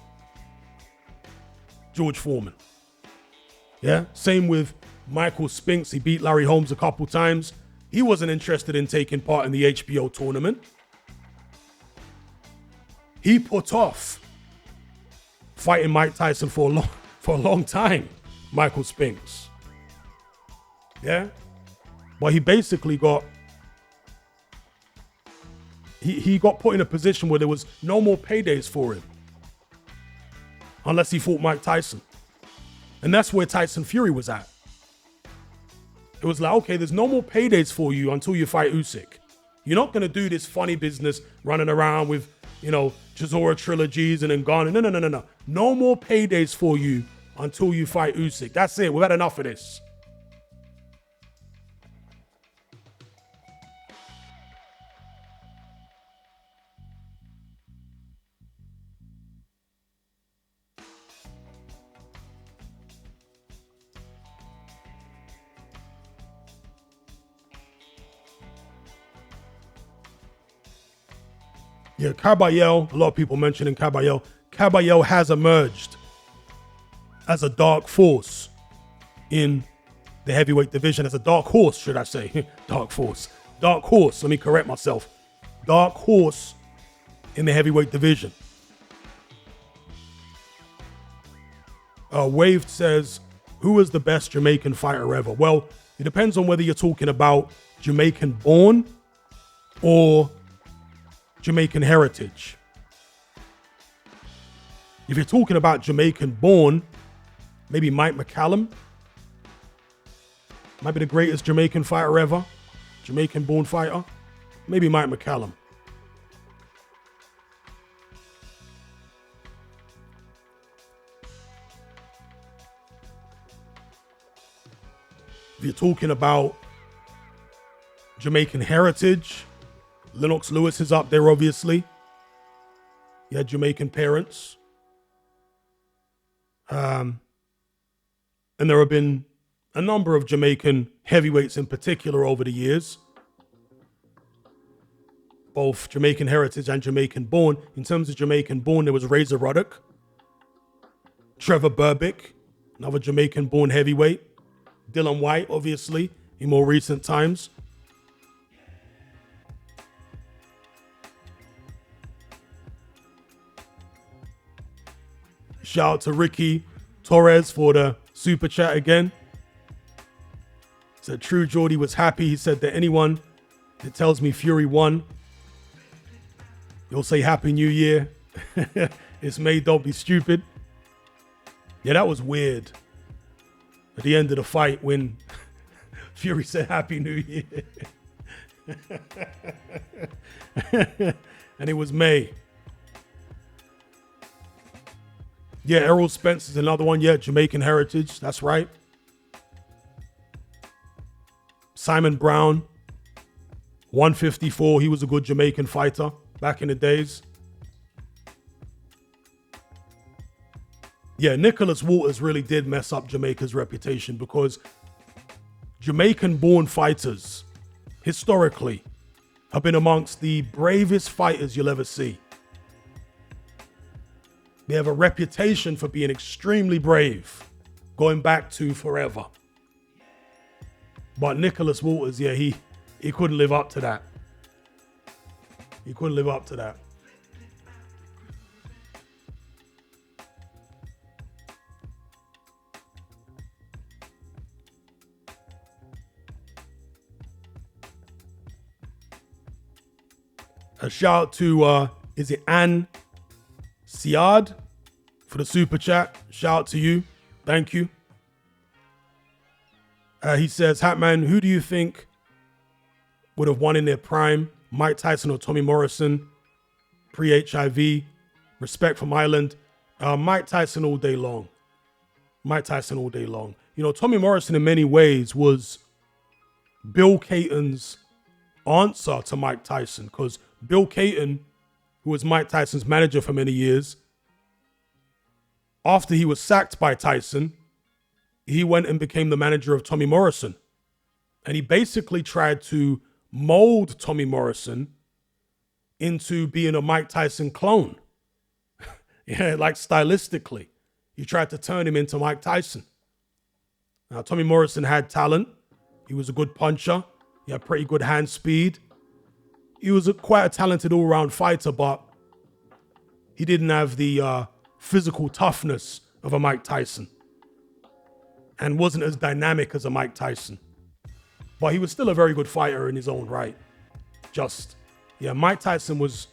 [SPEAKER 1] George Foreman. Yeah, same with Michael Spinks. He beat Larry Holmes a couple times. He wasn't interested in taking part in the HBO tournament. He put off fighting Mike Tyson for a long time, Michael Spinks. Yeah? But he basically got he got put in a position where there was no more paydays for him unless he fought Mike Tyson. And that's where Tyson Fury was at. It was like, okay, there's no more paydays for you until you fight Usyk. You're not going to do this funny business running around with, Chisora trilogies and then gone. No. No more paydays for you until you fight Usyk. That's it. We've had enough of this. Yeah, Caballero, a lot of people mentioning Caballero. Caballero has emerged as a dark force in the heavyweight division, as a dark horse, should I say. Dark force. Dark horse, let me correct myself. Dark horse in the heavyweight division. Waved says, who is the best Jamaican fighter ever? Well, it depends on whether you're talking about Jamaican born or Jamaican heritage. If you're talking about Jamaican born, maybe Mike McCallum might be the greatest Jamaican fighter ever. Jamaican born fighter. Maybe Mike McCallum. If you're talking about Jamaican heritage, Lennox Lewis is up there, obviously. He had Jamaican parents. And there have been a number of Jamaican heavyweights in particular over the years. Both Jamaican heritage and Jamaican born. In terms of Jamaican born, there was Razor Ruddock, Trevor Berbick, another Jamaican born heavyweight. Dylan White, obviously, in more recent times. Shout out to Ricky Torres for the super chat again. Said True Geordie was happy. He said that anyone that tells me Fury won, you'll say Happy New Year. It's May, don't be stupid. Yeah, that was weird. At the end of the fight when Fury said Happy New Year. And it was May. Yeah, Errol Spence is another one. Yeah, Jamaican heritage. That's right. Simon Brown, 154. He was a good Jamaican fighter back in the days. Yeah, Nicholas Walters really did mess up Jamaica's reputation because Jamaican-born fighters, historically, have been amongst the bravest fighters you'll ever see. They have a reputation for being extremely brave, going back to forever. But Nicholas Walters, yeah, he couldn't live up to that. He couldn't live up to that. A shout out to, is it Anne Siad for the super chat? Shout out to you. Thank you. He says, Hatman, who do you think would have won in their prime? Mike Tyson or Tommy Morrison? Pre-HIV? Respect from Ireland? Mike Tyson all day long. Mike Tyson all day long. You know, Tommy Morrison in many ways was Bill Caton's answer to Mike Tyson, because Bill Caton, who was Mike Tyson's manager for many years, after he was sacked by Tyson, he went and became the manager of Tommy Morrison. And he basically tried to mold Tommy Morrison into being a Mike Tyson clone. Yeah, like stylistically. He tried to turn him into Mike Tyson. Now, Tommy Morrison had talent. He was a good puncher. He had pretty good hand speed. He was quite a talented all-round fighter, but he didn't have the physical toughness of a Mike Tyson and wasn't as dynamic as a Mike Tyson. But he was still a very good fighter in his own right. Mike Tyson was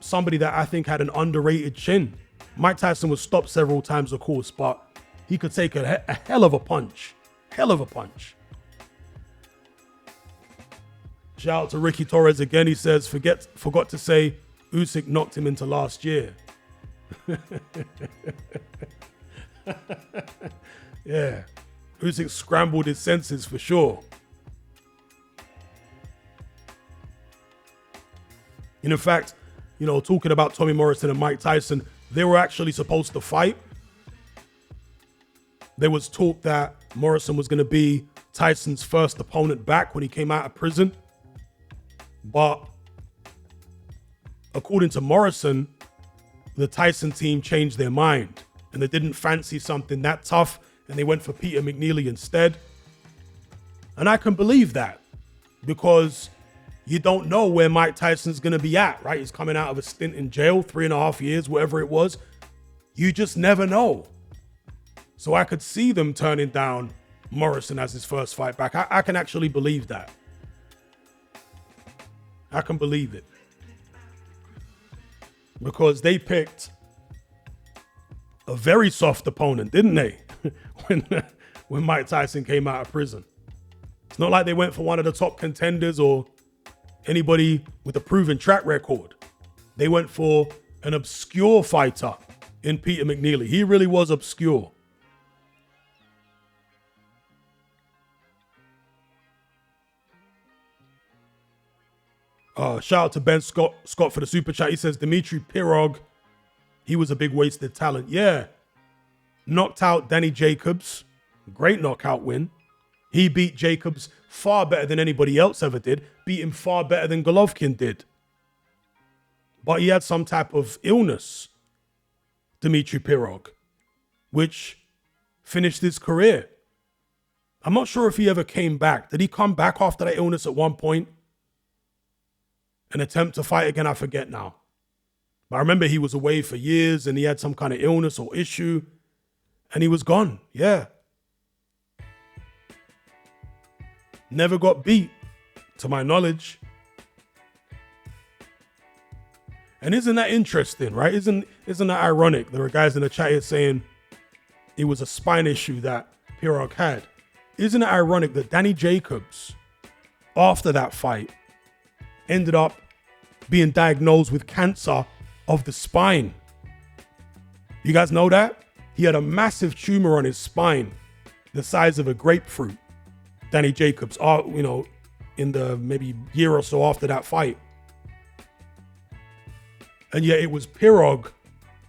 [SPEAKER 1] somebody that I think had an underrated chin. Mike Tyson was stopped several times, of course, but he could take a hell of a punch. Hell of a punch. Shout out to Ricky Torres again. He says, forgot to say Usyk knocked him into last year. Yeah. Usyk scrambled his senses for sure. And in fact, talking about Tommy Morrison and Mike Tyson, they were actually supposed to fight. There was talk that Morrison was going to be Tyson's first opponent back when he came out of prison. But according to Morrison, the Tyson team changed their mind and they didn't fancy something that tough and they went for Peter McNeely instead. And I can believe that because you don't know where Mike Tyson's going to be at, right? He's coming out of a stint in jail, 3.5 years, whatever it was. You just never know. So I could see them turning down Morrison as his first fight back. I can actually believe that. I can believe it. Because they picked a very soft opponent, didn't they? when Mike Tyson came out of prison. It's not like they went for one of the top contenders or anybody with a proven track record. They went for an obscure fighter in Peter McNeely. He really was obscure. Shout out to Ben Scott for the super chat. He says, Dmitry Pirog, he was a big wasted talent. Yeah. Knocked out Danny Jacobs. Great knockout win. He beat Jacobs far better than anybody else ever did. Beat him far better than Golovkin did. But he had some type of illness, Dmitry Pirog, which finished his career. I'm not sure if he ever came back. Did he come back after that illness at one point? An attempt to fight again, I forget now. But I remember he was away for years and he had some kind of illness or issue and he was gone. Yeah. Never got beat, to my knowledge. And isn't that interesting, right? Isn't that ironic? There were guys in the chat here saying it was a spine issue that Pirog had. Isn't it ironic that Danny Jacobs, after that fight, ended up being diagnosed with cancer of the spine? You guys know that? He had a massive tumor on his spine, the size of a grapefruit. Danny Jacobs, in the maybe year or so after that fight. And yet it was Pirog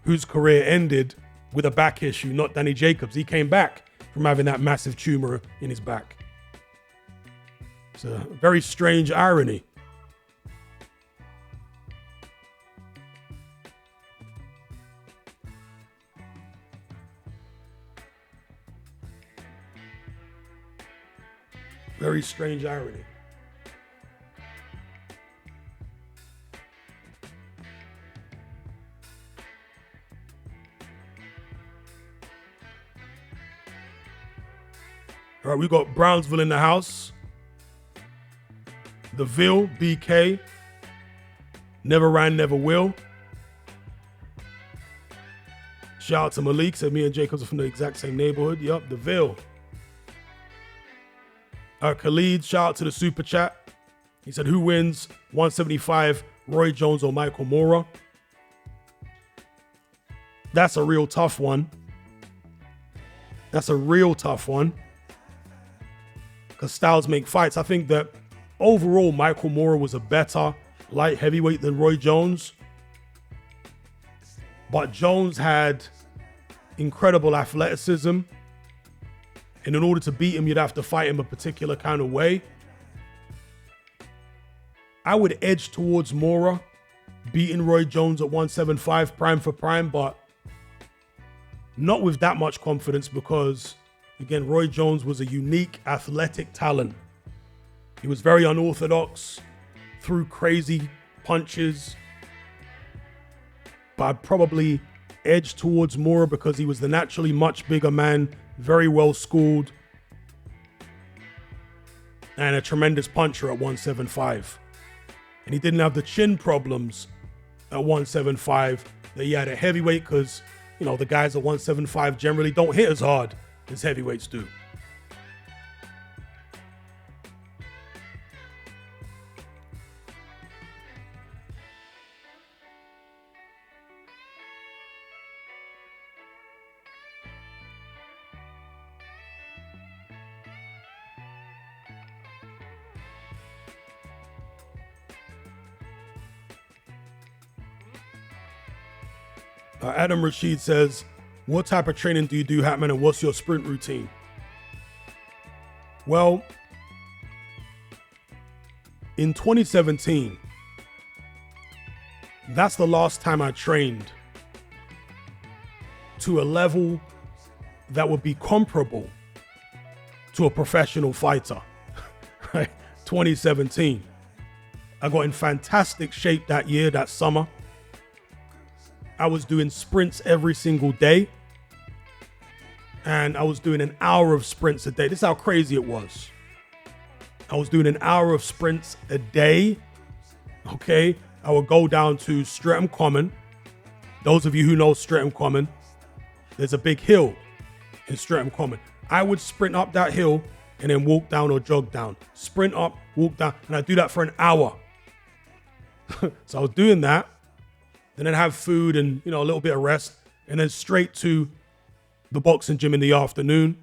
[SPEAKER 1] whose career ended with a back issue, not Danny Jacobs. He came back from having that massive tumor in his back. It's a very strange irony. Very strange irony. All right, we got Brownsville in the house. The Ville, BK. Never ran, never will. Shout out to Malik. Said me and Jacobs are from the exact same neighborhood. Yup, the Ville. Khalid, shout out to the super chat. He said, who wins 175, Roy Jones or Michael Moorer? That's a real tough one. That's a real tough one. Because styles make fights. I think that overall, Michael Moorer was a better light heavyweight than Roy Jones. But Jones had incredible athleticism. And in order to beat him, you'd have to fight him a particular kind of way. I would edge towards Moorer beating Roy Jones at 175 prime for prime, but not with that much confidence because, again, Roy Jones was a unique athletic talent. He was very unorthodox, threw crazy punches. But I'd probably edge towards Moorer because he was the naturally much bigger man, very well schooled, and a tremendous puncher at 175. And he didn't have the chin problems at 175 that he had at heavyweight because, you know, the guys at 175 generally don't hit as hard as heavyweights do. Adam Rashid says, what type of training do you do, Hatman, and what's your sprint routine? Well, in 2017, that's the last time I trained to a level that would be comparable to a professional fighter, right? 2017. I got in fantastic shape that year, that summer. I was doing sprints every single day. And I was doing an hour of sprints a day. This is how crazy it was. I was doing an hour of sprints a day. Okay. I would go down to Streatham Common. Those of you who know Streatham Common, there's a big hill in Streatham Common. I would sprint up that hill and then walk down or jog down. Sprint up, walk down. And I do that for an hour. So I was doing that. Then I'd have food and, you know, a little bit of rest, and then straight to the boxing gym in the afternoon.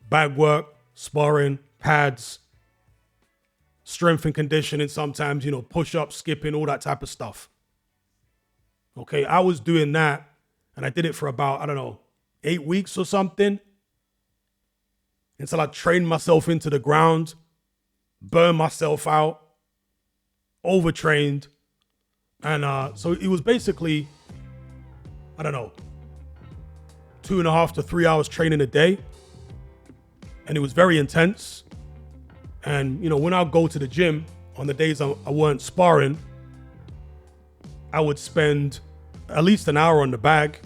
[SPEAKER 1] Bag work, sparring, pads, strength and conditioning sometimes, you know, push-ups, skipping, all that type of stuff. Okay, I was doing that, and I did it for about, 8 weeks or something, until I trained myself into the ground, burned myself out, overtrained. And so it was basically, 2.5 to 3 hours training a day. And it was very intense. And, you know, when I go to the gym on the days I weren't sparring, I would spend at least an hour on the bag.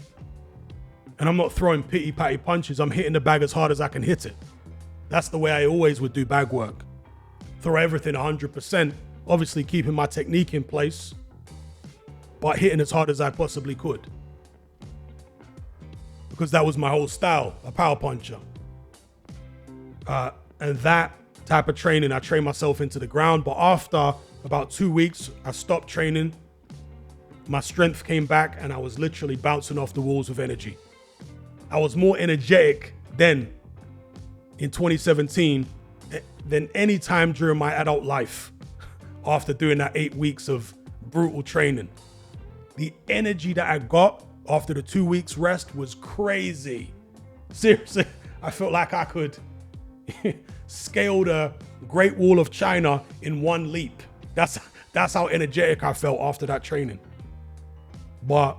[SPEAKER 1] And I'm not throwing pity-patty punches. I'm hitting the bag as hard as I can hit it. That's the way I always would do bag work. Throw everything 100%, obviously keeping my technique in place, but hitting as hard as I possibly could. Because that was my whole style, a power puncher. And that type of training, I trained myself into the ground. But after about 2 weeks, I stopped training. My strength came back and I was literally bouncing off the walls with energy. I was more energetic then in 2017 than any time during my adult life after doing that 8 weeks of brutal training. The energy that I got after the 2 weeks rest was crazy. Seriously, I felt like I could scale the Great Wall of China in one leap. That's how energetic I felt after that training. But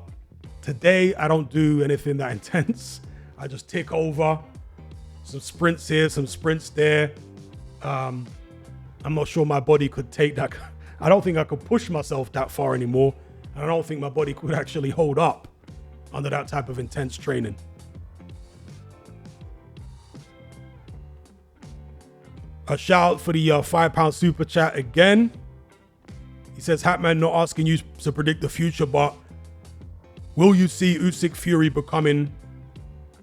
[SPEAKER 1] today, I don't do anything that intense. I just tick over, some sprints here, some sprints there. I'm not sure my body could take that. I don't think I could push myself that far anymore. And I don't think my body could actually hold up under that type of intense training. A shout out for the £5 super chat again. He says, Hatman, not asking you to predict the future, but will you see Usyk Fury becoming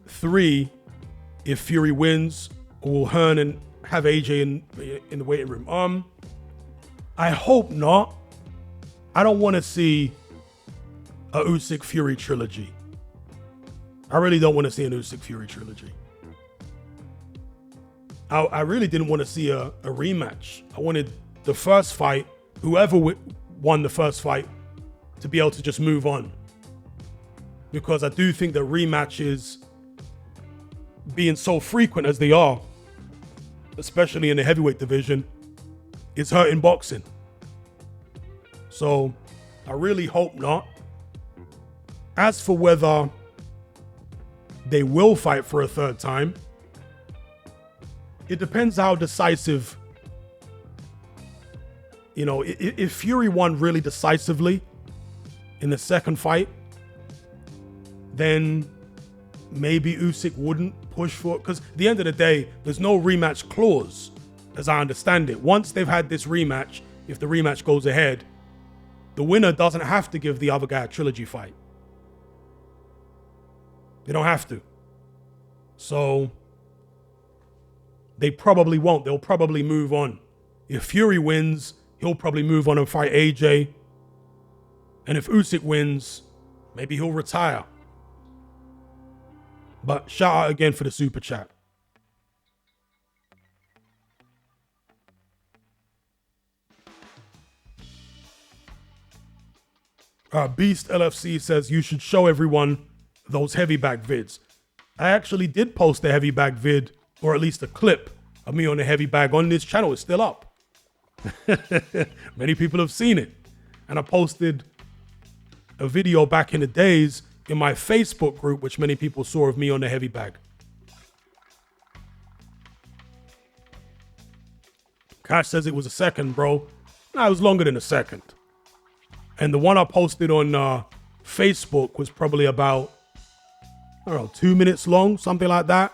[SPEAKER 1] 3 if Fury wins, or will Hearn and have AJ in the waiting room? I hope not. I don't want to see a Usyk Fury trilogy. I really don't want to see an Usyk Fury trilogy. I really didn't want to see a rematch. I wanted the first fight, whoever won the first fight, to be able to just move on. Because I do think that rematches, being so frequent as they are, especially in the heavyweight division, is hurting boxing. So I really hope not. As for whether they will fight for a third time, it depends how decisive. You know, if Fury won really decisively in the second fight, then maybe Usyk wouldn't push for it. Because at the end of the day, there's no rematch clause, as I understand it. Once they've had this rematch, if the rematch goes ahead, the winner doesn't have to give the other guy a trilogy fight. They don't have to. So they probably won't. They'll probably move on. If Fury wins, he'll probably move on and fight AJ. And if Usyk wins, maybe he'll retire. But shout out again for the super chat. Beast LFC says you should show everyone those heavy bag vids. I actually did post a heavy bag vid, or at least a clip of me on a heavy bag on this channel. It's still up. Many people have seen it. And I posted a video back in the days in my Facebook group, which many people saw of me on the heavy bag. Cash says it was a second, bro. Nah, it was longer than a second. And the one I posted on Facebook was probably about, I don't know, 2 minutes long, something like that.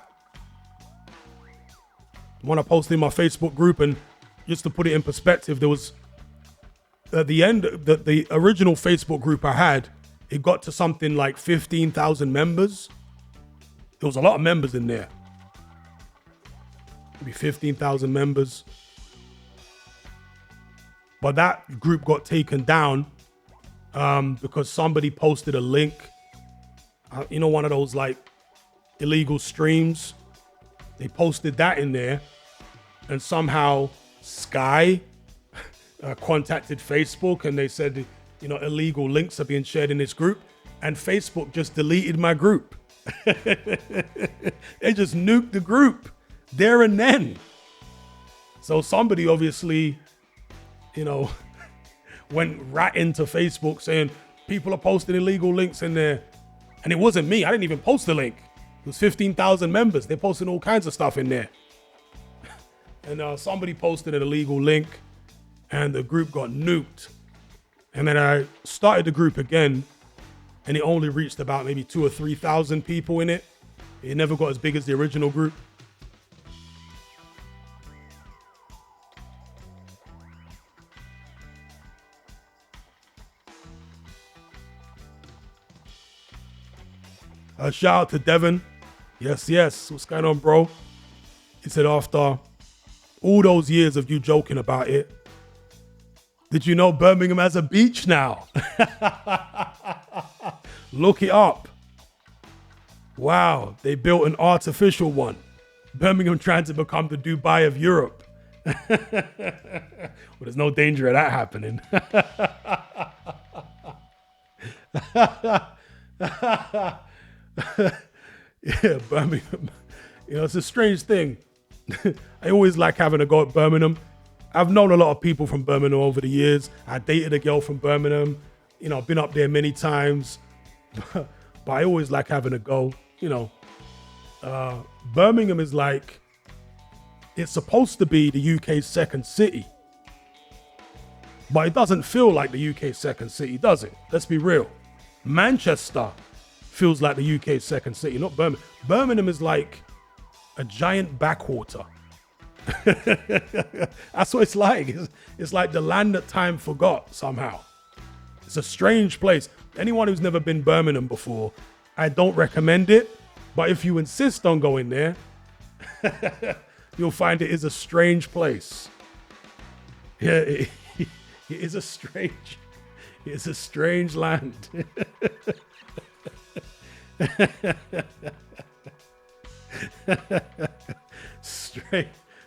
[SPEAKER 1] The one I posted in my Facebook group, and just to put it in perspective, there was, at the end, the original Facebook group I had, it got to something like 15,000 members. There was a lot of members in there. Maybe 15,000 members. But that group got taken down because somebody posted a link. You know, one of those like illegal streams. They posted that in there, and somehow Sky contacted Facebook, and they said, you know, illegal links are being shared in this group, and Facebook just deleted my group. They just nuked the group there and then. So somebody obviously, you know, went right into Facebook saying people are posting illegal links in there. And it wasn't me. I didn't even post the link. It was 15,000 members. They're posting all kinds of stuff in there. And somebody posted an illegal link, and the group got nuked. And then I started the group again, and it only reached about maybe 2,000 or 3,000 people in it. It never got as big as the original group. Shout out to Devin. Yes. What's going on, bro? He said, after all those years of you joking about it, did you know Birmingham has a beach now? Look it up. Wow, they built an artificial one. Birmingham trying to become the Dubai of Europe. Well, there's no danger of that happening. Yeah, Birmingham. You know, it's a strange thing. I always like having a go at Birmingham. I've known a lot of people from Birmingham over the years. I dated a girl from Birmingham. You know, I've been up there many times. But I always like having a go. You know, Birmingham is like, it's supposed to be the UK's second city. But it doesn't feel like the UK's second city, does it? Let's be real. Manchester feels like the UK's second city, not Birmingham. Birmingham is like a giant backwater. That's what it's like. It's like the land that time forgot somehow. It's a strange place. Anyone who's never been Birmingham before, I don't recommend it. But if you insist on going there, you'll find it is a strange place. Yeah, it is a strange land.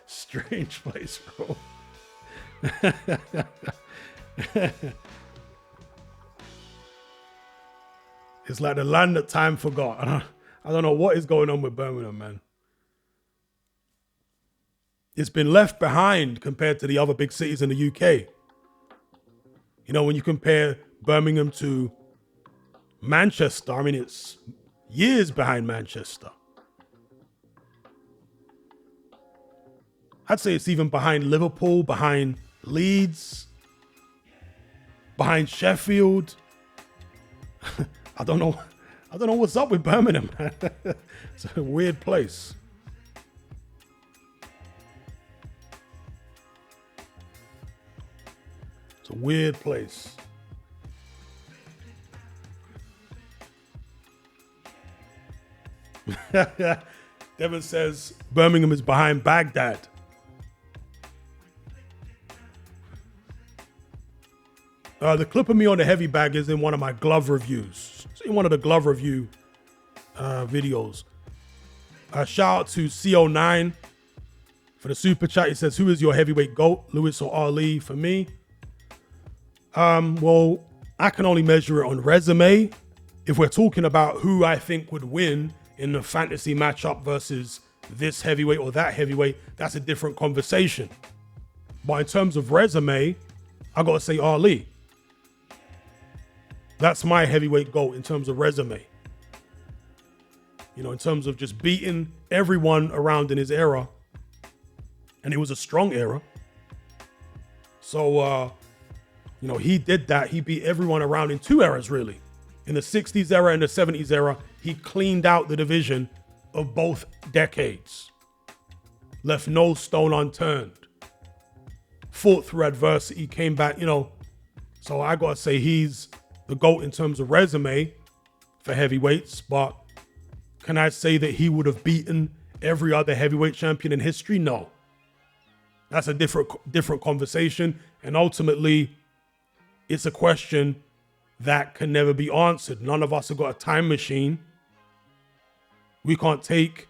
[SPEAKER 1] Strange place, bro. It's like the land that time forgot. I don't know what is going on with Birmingham, man. It's been left behind compared to the other big cities in the UK. You know, when you compare Birmingham to Manchester, I mean, it's years behind Manchester. I'd say it's even behind Liverpool, behind Leeds, behind Sheffield. I don't know what's up with Birmingham, man. It's a weird place. It's a weird place. Devin says Birmingham is behind Baghdad. The clip of me on the heavy bag is in one of my glove reviews. It's in one of the glove review videos. Shout out to CO9 for the super chat. He says, who is your heavyweight GOAT, Lewis or Ali? For me, well, I can only measure it on resume. If we're talking about who I think would win in the fantasy matchup versus this heavyweight or that heavyweight, that's a different conversation. But in terms of resume, I gotta say Ali. That's my heavyweight GOAT in terms of resume. You know, in terms of just beating everyone around in his era. And it was a strong era. So, you know, he did that. He beat everyone around in two eras, really. In the 60s era and the 70s era, he cleaned out the division of both decades. Left no stone unturned. Fought through adversity, came back, you know. So I gotta say he's the GOAT in terms of resume for heavyweights, but can I say that he would have beaten every other heavyweight champion in history? No. That's a different conversation, and ultimately, it's a question that can never be answered. None of us have got a time machine. We can't take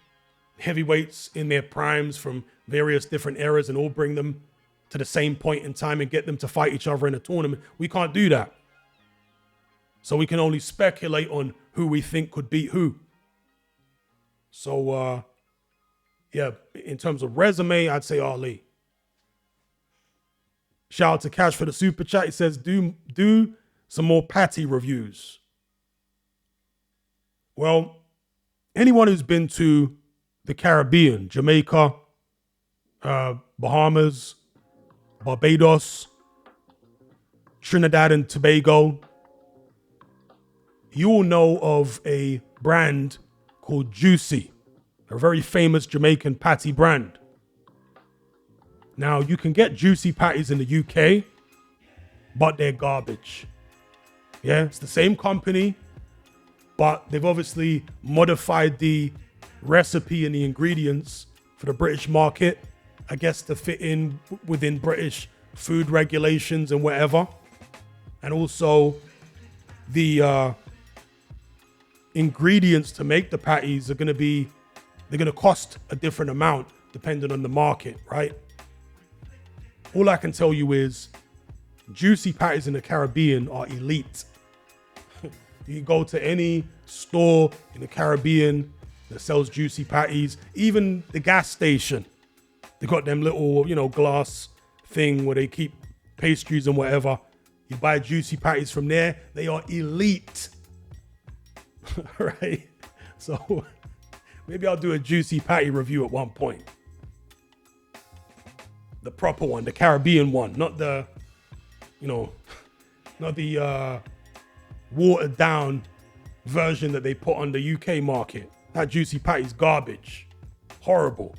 [SPEAKER 1] heavyweights in their primes from various different eras and all bring them to the same point in time and get them to fight each other in a tournament. We can't do that. So we can only speculate on who we think could beat who. So, yeah, in terms of resume, I'd say Ali. Shout out to Cash for the super chat. He says, do some more patty reviews. Well, anyone who's been to the Caribbean, Jamaica, Bahamas, Barbados, Trinidad and Tobago, you will know of a brand called Juicy, a very famous Jamaican patty brand. Now, you can get Juicy patties in the UK, but they're garbage. Yeah, it's the same company, but they've obviously modified the recipe and the ingredients for the British market, I guess to fit in within British food regulations and whatever. And also the ingredients to make the patties are they're going to cost a different amount depending on the market, right? All I can tell you is Juicy patties in the Caribbean are elite. You can go to any store in the Caribbean that sells Juicy patties, even the gas station. They got them little, you know, glass thing where they keep pastries and whatever. You buy Juicy patties from there, they are elite. Right? So maybe I'll do a Juicy patty review at one point. The proper one, the Caribbean one, not the, you know, not the watered down version that they put on the UK market. That Juicy patty's garbage. Horrible.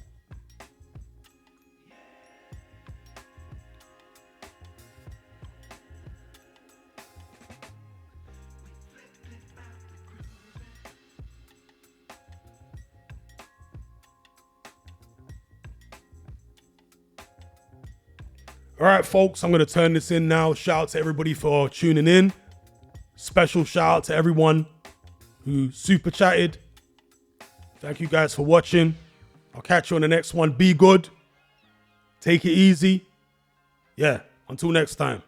[SPEAKER 1] All right, folks, I'm going to turn this in now. Shout out to everybody for tuning in. Special shout out to everyone who super chatted. Thank you guys for watching. I'll catch you on the next one. Be good. Take it easy. Yeah, until next time.